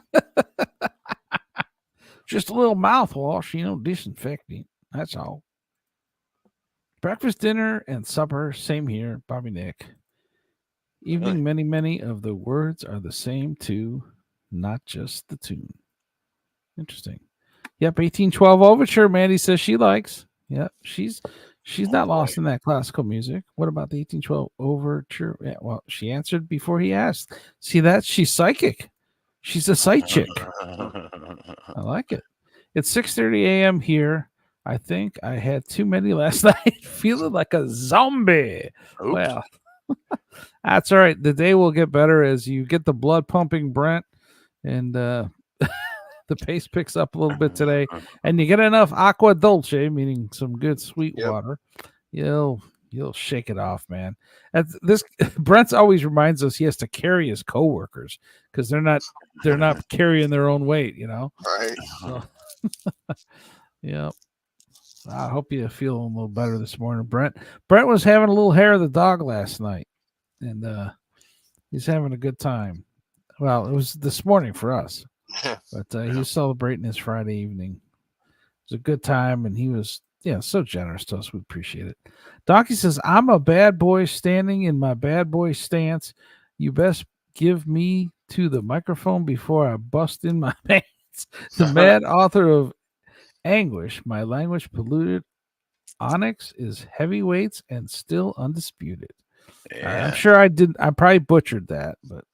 Just a little mouthwash, disinfecting. That's all. Breakfast, dinner, and supper, same here, Bobby Nick. Evening, many of the words are the same too, not just the tune. Interesting. Yep, 1812 Overture, Mandy says she likes. Yep, she's not lost in that classical music. What about the 1812 Overture? Yeah, well, she answered before he asked. See that? She's psychic. She's a sight chick. I like it. It's 6:30 a.m. here. I think I had too many last night. Feeling like a zombie. Oops. Well, that's all right. The day will get better as you get the blood pumping, Brent, and the pace picks up a little bit today, and you get enough aqua dolce, meaning some good sweet water. You'll shake it off, man. This Brent's always reminds us he has to carry his coworkers because they're not carrying their own weight, Right. So, yeah. I hope you feel a little better this morning, Brent. Brent was having a little hair of the dog last night, and he's having a good time. Well, it was this morning for us, but he was celebrating his Friday evening. It was a good time, and he was so generous to us. We appreciate it. Donkey says, I'm a bad boy standing in my bad boy stance. You best give me to the microphone before I bust in my pants. The mad author of Anguish, my language polluted. Onyx is heavyweights and still undisputed. I'm sure I probably butchered that, but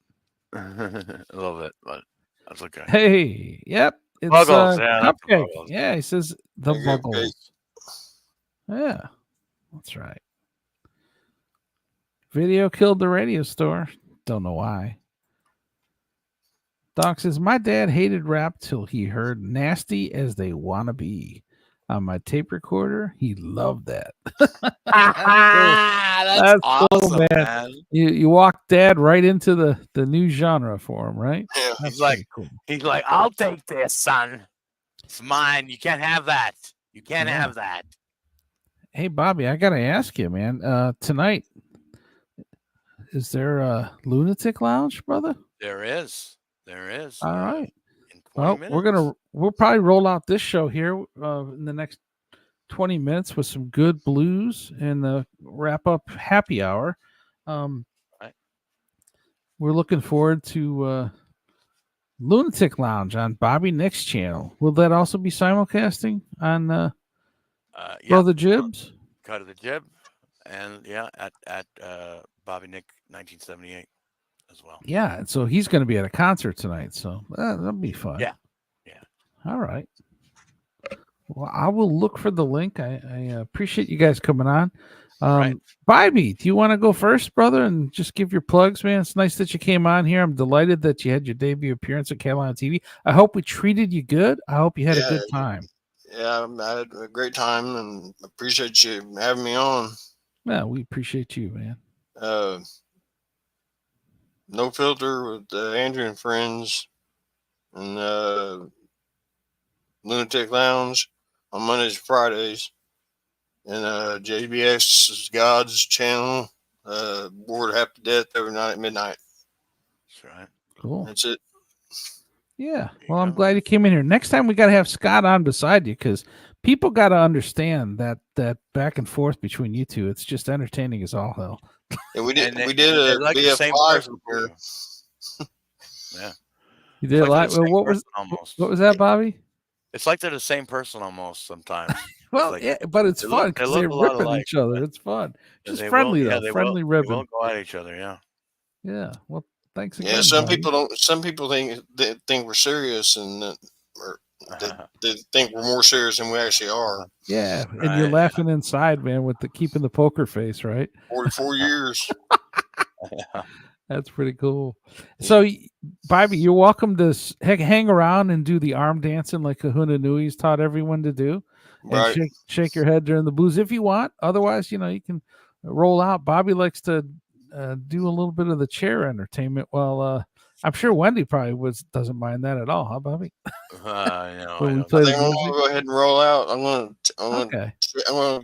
a little bit, but that's okay. Hey, yep. It's Buggles, Cupcake. Buggles. Yeah, he says the Cupcake. Buggles. Yeah, that's right. Video killed the radio store. Don't know why. Doc says, my dad hated rap till he heard Nasty as They Wanna Be on my tape recorder. He loved that. That's awesome, cool, man. You walked Dad right into the new genre for him, right? Yeah. That's He's like, cool. He's like, I'll take this, son. It's mine. You can't have that. You can't have that. Hey, Bobby, I got to ask you, man. Tonight, Is there a lunatic lounge, brother? There is. There is. All right. In 20 minutes. We'll probably roll out this show here in the next 20 minutes with some good blues and wrap up happy hour. Right. We're looking forward to Lunatic Lounge on Bobby Nick's channel. Will that also be simulcasting on Brother Jibs? Cut of the Jib. And at Bobby Nick 1978 as well. Yeah, and so he's going to be at a concert tonight, so that'll be fun. Yeah. All right. Well, I will look for the link. I appreciate you guys coming on. Right. Bobby, do you want to go first, brother, and just give your plugs, man? It's nice that you came on here. I'm delighted that you had your debut appearance at Catalano TV. I hope we treated you good. I hope you had a good time. Yeah, I had a great time, and appreciate you having me on. Yeah, we appreciate you, man. No Filter with Andrew and Friends, and Lunatic Lounge on Mondays and Fridays, and JBX's God's channel, Bored Half to Death every night at midnight. That's right. Cool. That's it. Yeah. Well, I'm glad you came in here. Next time we got to have Scott on beside you because people got to understand that back and forth between you two. It's just entertaining as all hell. And we did a like BF5 here. Yeah. You did a lot. Well, what was that, Bobby? It's like they're the same person almost sometimes. Well, like, yeah, but it's fun because they're ripping each other. It's fun. Just friendly though. Friendly ribbon. They will go at each other. Yeah. Yeah. Well, thanks again. Yeah. Some Bobby. people don't. Some people think we're serious, and they think we're more serious than we actually are. Yeah, and you're laughing inside, man, with keeping the poker face, right? 44 years. Yeah. That's pretty cool. So, Bobby, you're welcome to hang around and do the arm dancing like Kahuna Nui's taught everyone to do. Right. And shake your head during the blues if you want. Otherwise, you can roll out. Bobby likes to do a little bit of the chair entertainment. Well, I'm sure Wendy probably doesn't mind that at all, huh, Bobby? I think I'm gonna go ahead and roll out. I'm gonna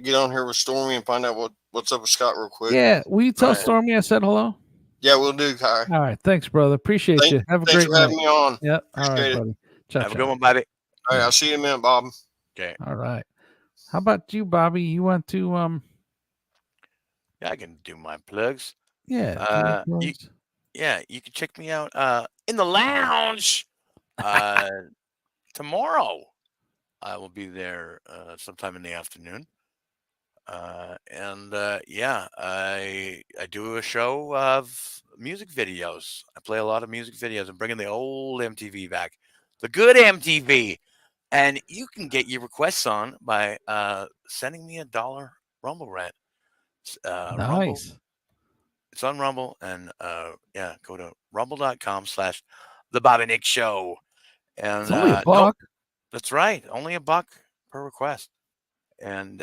get on here with Stormy and find out what's up with Scott real quick. Yeah, will you tell Stormy I said hello? Yeah, we'll do, Ky. All right, thanks, brother. Appreciate you. Have a great night. Thanks for having me on. Yep. All right, buddy. Have a good one, Bobby. All right, I'll see you in a minute, Bob. Okay. All right. How about you, Bobby? You want to Yeah, I can do my plugs. Yeah. You can check me out in the lounge tomorrow. I will be there sometime in the afternoon. I do a show of music videos. I play a lot of music videos. I'm bringing the old MTV back, the good MTV. And you can get your requests on by sending me $1 Rumble rant. nice. Rumble. It's on Rumble, and go to rumble.com/The Bobby Nick Show. And it's only $1. That's right, only $1 per request. And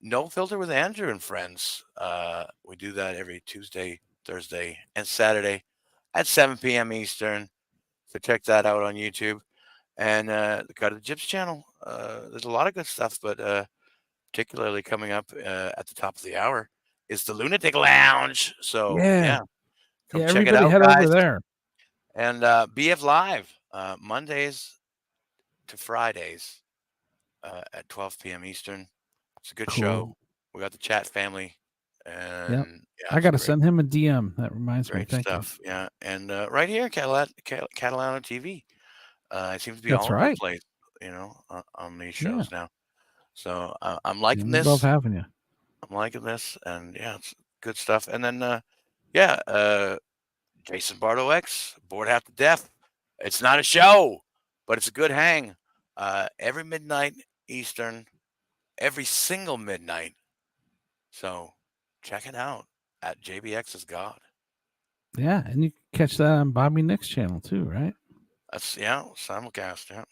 No Filter with Andrew and Friends. We do that every Tuesday, Thursday, and Saturday at 7 p.m. Eastern. So check that out on YouTube. And the Cut of the Jibs channel. There's a lot of good stuff, but particularly coming up at the top of the hour is the Lunatic Lounge. So come check it out, head guys. over there. And BF Live Mondays to Fridays at 12 p.m. Eastern. It's a good show. We got the chat family. And I got to send him a DM. That reminds me. Great stuff. Yeah. And right here, Catalano TV. It seems to be That's all over right. the place, on these shows now. So I'm liking this. Love having you. I'm liking this, and it's good stuff. And then Jason Bardo X, Bored Half to Death. It's not a show, but it's a good hang. Every midnight Eastern, every single midnight. So check it out at JBX's God. Yeah, and you can catch that on Bobby Nick's channel too, right? That's simulcast. Yeah.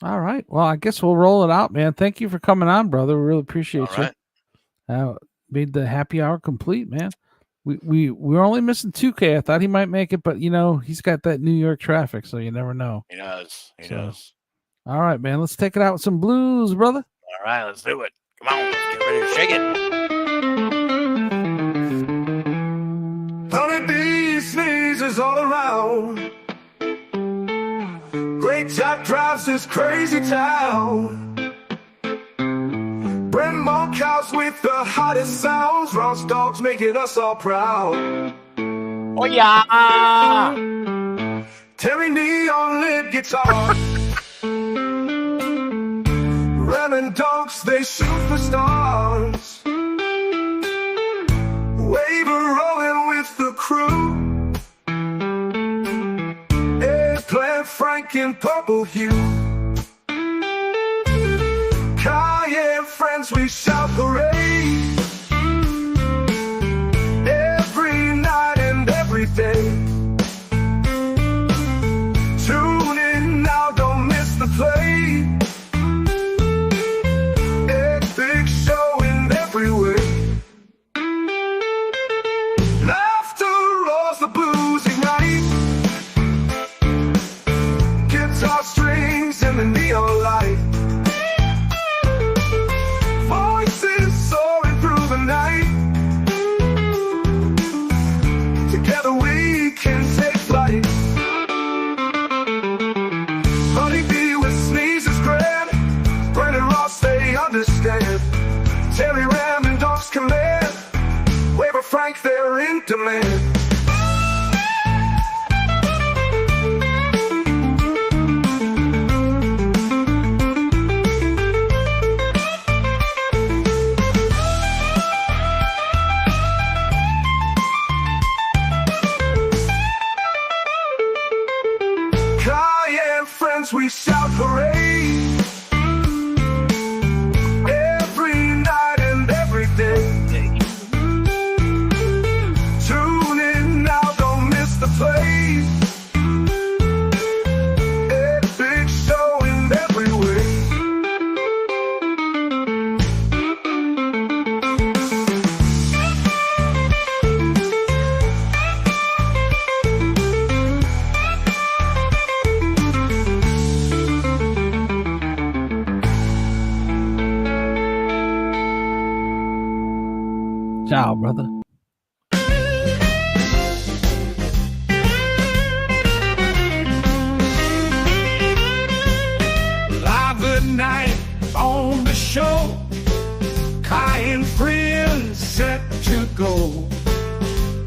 All right. Well, I guess we'll roll it out, man. Thank you for coming on, brother. We really appreciate you. Made the happy hour complete, man. We're only missing 2K. I thought he might make it, but he's got that New York traffic, so you never know. He does. He does. All right, man. Let's take it out with some blues, brother. All right, let's do it. Come on, let's get ready to shake it. Honeybee sneezes all around. Great Jack drives this crazy town. Bremont cows with the hottest sounds. Ross dogs making us all proud. Oh yeah! Terry neon lit guitar. Ram and dogs, they shoot for stars. Waver rolling with the crew. Eggplant Frank in purple hue. Ky and friends, we shout hooray. Every night and every day. Tune in now, don't miss the play. Epic show in every way. Laughter rolls, the blues ignite. Guitar strings in the neon light. Voices soaring through the night. Together we can take flight. Honeybee with sneezes grand. Brandon Ross, they understand. Terry Ram and dogs command. Waver Frank, they're in demand. Ky and friends, we shout hooray. Every night and every day. Tune in now, don't miss the play. Epic show in every way. Ciao, brother. Live at night on the show. Ky and friends set to go.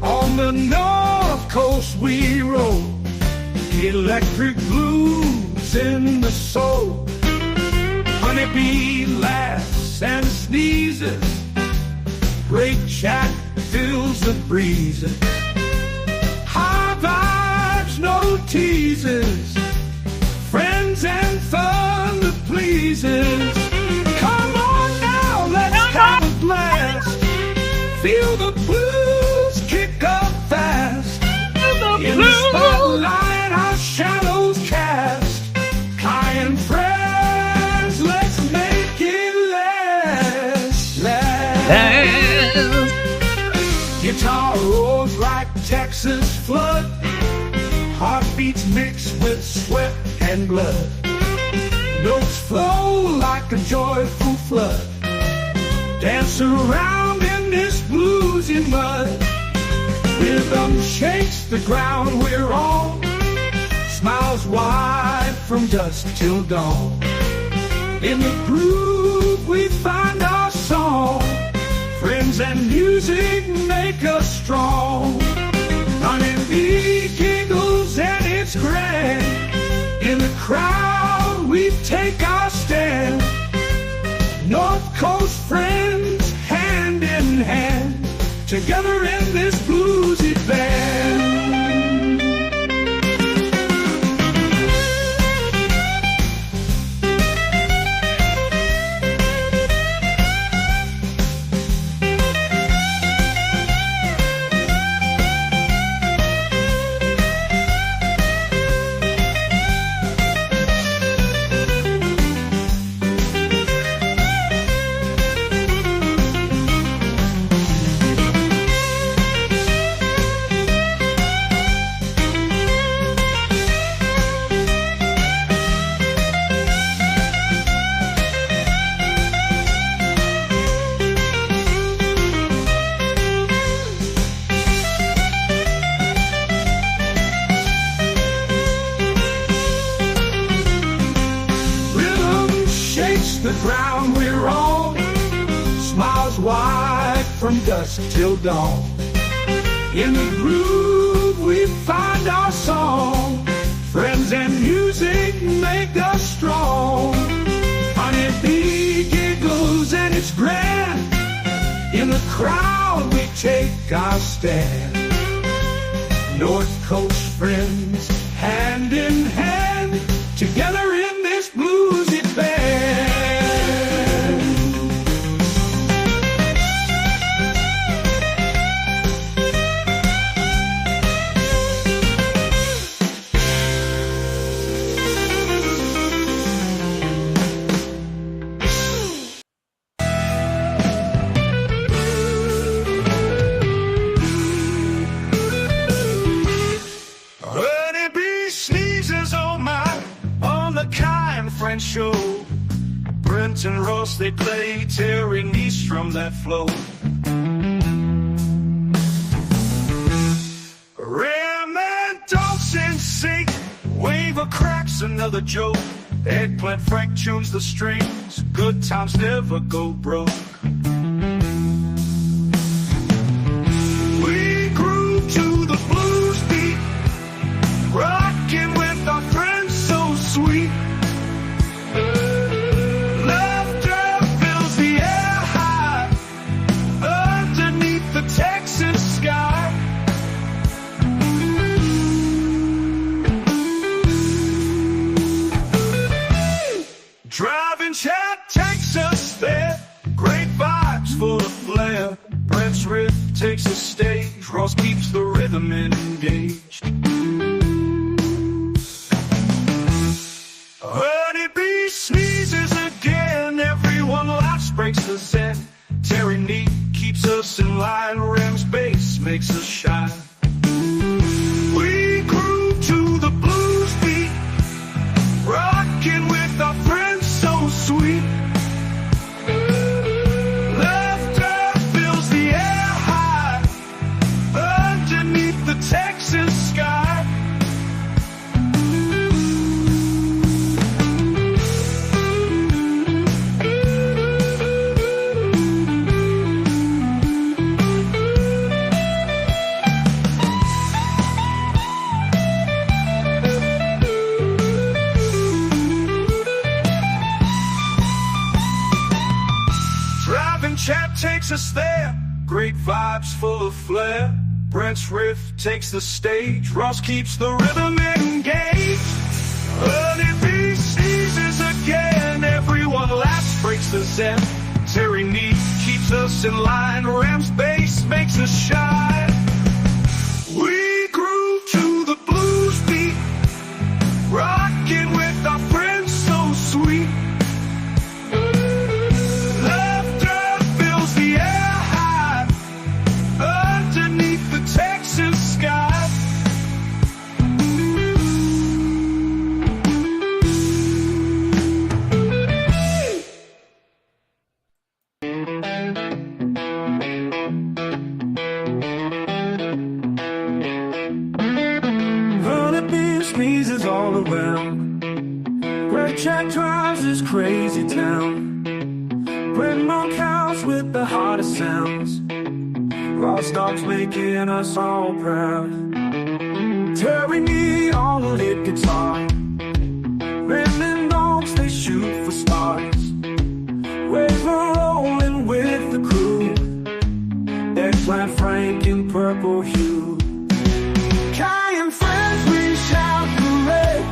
On the North Coast we roll. Electric blues in the soul. Honeybee laughs and sneezes. Great chat fills the breezes. High vibes, no teases. Friends and fun that pleases. Come on now, let's have a blast. Feel the blues kick up fast. In the spotlight, our shadows cast. Ky and friends, let's make it last. Guitar roars like Texas flood. Heartbeats mix with sweat and blood. Notes flow like a joyful flood. Dance around in this bluesy mud. Rhythm shakes the ground we're on. Smiles wide from dusk till dawn. In the groove we find our song. Friends and music make us strong. Honeybee giggles and it's grand. In the crowd we take our stand. North Coast friends hand in hand. Together in this bluesy band. the ground we're on, smiles wide from dusk till dawn. In the groove we find our song, friends and music make us strong. Honeybee giggles and it's grand, in the crowd we take our stand. North Coast friends, hand in hand, together in this bluesy band. Show. Brent and Ross, they play Terry Nice from that flow. Ram and Dawson sing, Waver cracks another joke. Eggplant Frank tunes the strings, good times never go broke. We groove to the blues beat, rocking with our friends so sweet. Laughter fills the air high underneath the Texas sky. Driving chat takes us there, great vibes full of flair. Brent's riff takes the stage, Ross keeps the rhythm engaged. Honeybee sneezes again, everyone laughs, breaks the zen. Terry Neat keeps us in line, Ram's bass makes us shine. We groove to the blues beat, rocking with our friends so sweet. Laughter fills the air high underneath the Texas sky. Chat takes us there, great vibes full of flair. Brent's riff takes the stage, Ross keeps the rhythm engaged. Honeybee sneezes again, everyone laughs, breaks the zen. Terry Neat keeps us in line, Ram's bass makes us shine. We groove to the blues beat, rocking with our friends so sweet. Texas sky. Honeybee sneezes all around, Red Jack drives this crazy town. Brent Monk house with the hottest sounds, Ross Dogs making us all proud. Terry Neat on the lead guitar, Ram and Dogs, they shoot for stars. Waver rolling with the crew, Eggplant Frank in purple hue. Ky and friends, we shout hooray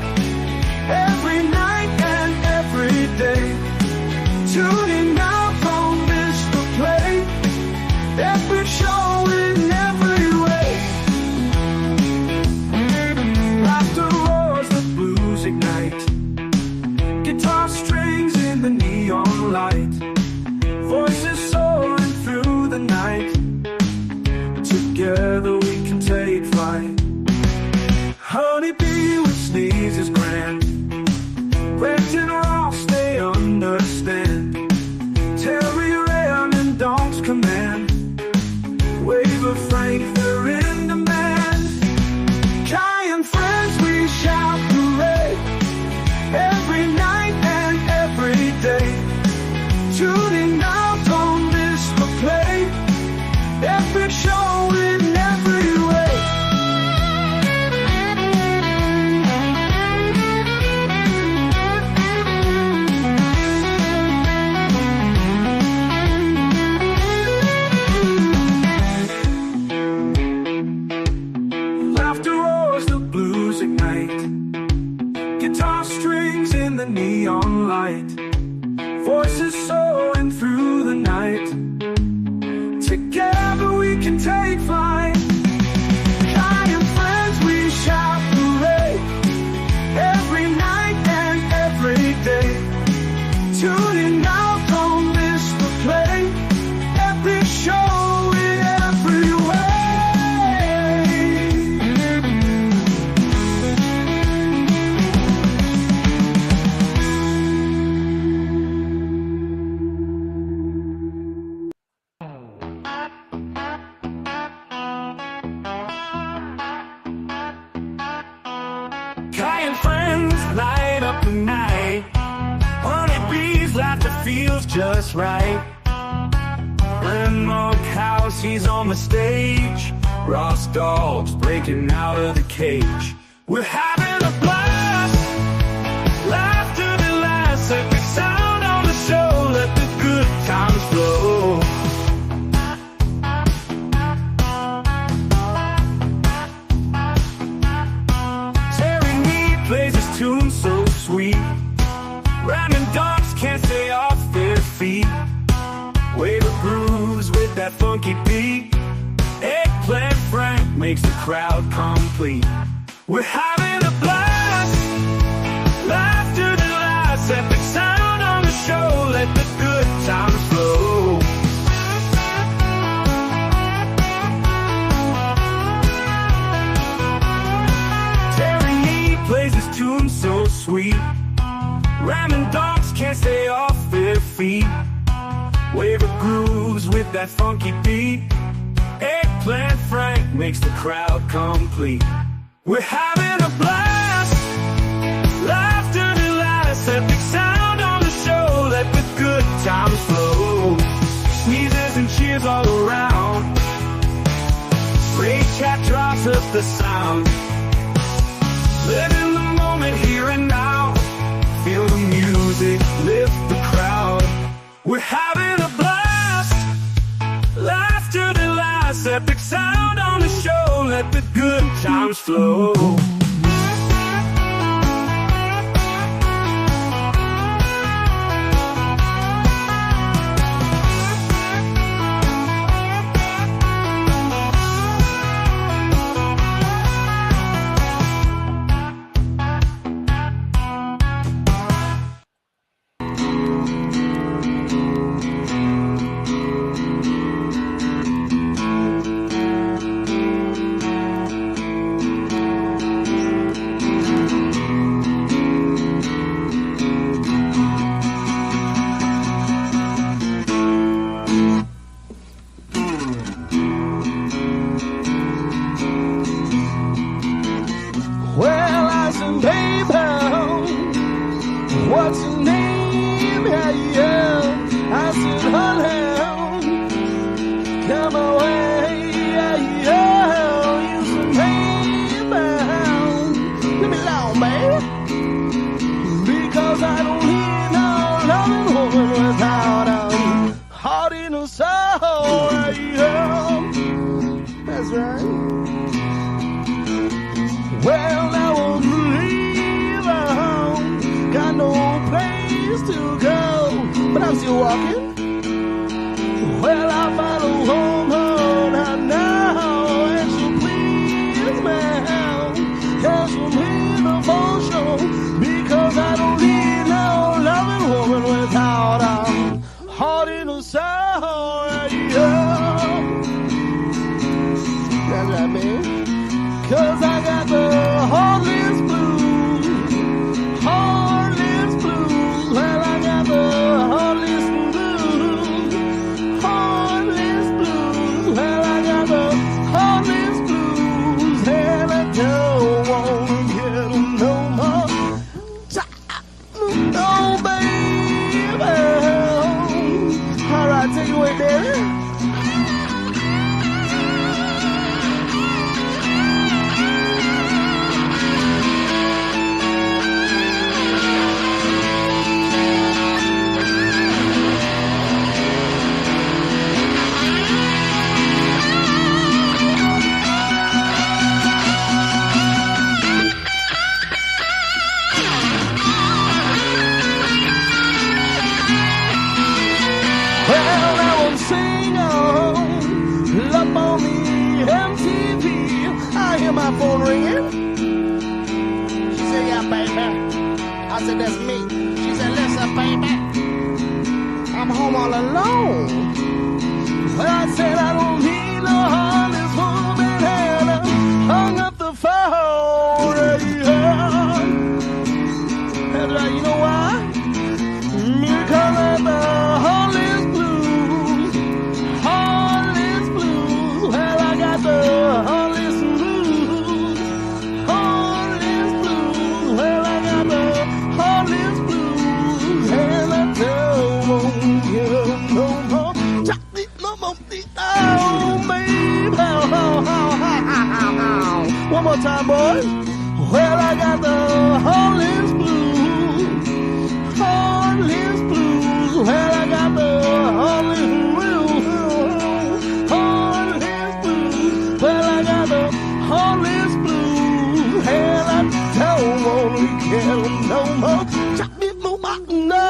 every night and every day. Tuning out on Mr. Play, epic show in every way. Laughter roars, the blues ignite, guitar strings in the neon light, voices soaring through the night. Together we can guitar strings in the neon light, voices soaring through the night. Together we can take flight. Ky and friends, we shout hooray every night and every day. Tune in now, don't miss the play. Every show in every way. Ky and friends light up the night. Honeybees, laughter feels just right. Grandma House, he's on the stage. Ross dogs breaking out of the cage. We're having a blast. Laughter that lasts. Epic sound on the show. Let the good times flow. Plays his tune so sweet. Random dogs can't stay off their feet. Wave of grooves with that funky beat. Eggplant Frank makes the crowd complete. We're having a blast. Laughter that lasts. Epic sound on the show. Let the good times flow. Plays his tune so sweet. Ramming dogs can't stay off their feet. Wave of grooves with that funky beat. Eggplant Frank makes the crowd complete. We're having a blast. Laughter that lasts. Epic sound on the show. Let the good times flow. Sneezes and cheers all around. Great chat drops up the sound. Live in the moment here and now. Feel the music, lift the crowd. We're having a blast. Laughter that lasts. Epic sound on the show. Let the good times flow. What's your name? Yeah, I said, hello, come away. Yeah, you said, hey, leave me alone, baby, because I don't hear no loving woman without a heart in her soul. Yeah, that's right. Well, I won't leave home, got no place to go, but I'm still walking. Well, I follow home, I know, and she'll please me, and she'll please me for sure, because I don't need no loving woman without a heart in her soul. Yeah, that's right, man. 'Cause I got the heartless blues, heartless blues. Well, I got the heartless blues, heartless blues. Well, I got the heartless blues, and I don't wanna get them no more. No, baby. All right, take it away, baby. my phone ringing. She said, yeah, baby. I said, that's me. She said, listen, baby. I'm home all alone. Well, I said, I don't need no Hollis woman. And I hung up the phone. Yeah. That's right, you know why? Because of the Hollis blues. Hollis blues. Well, I got the Hollis blues. Hollis blues. Well, I got the Hollis blues. And I don't get no more. Chocolate, no more. Oh, baby. One more time, boys. Well, I got the Hollis blues. Hollis blues. Well, I got the Hollis blues. Hollis blues. Well, I got the Hollis blues. And I don't want to get no more. Chocolate, no more. No,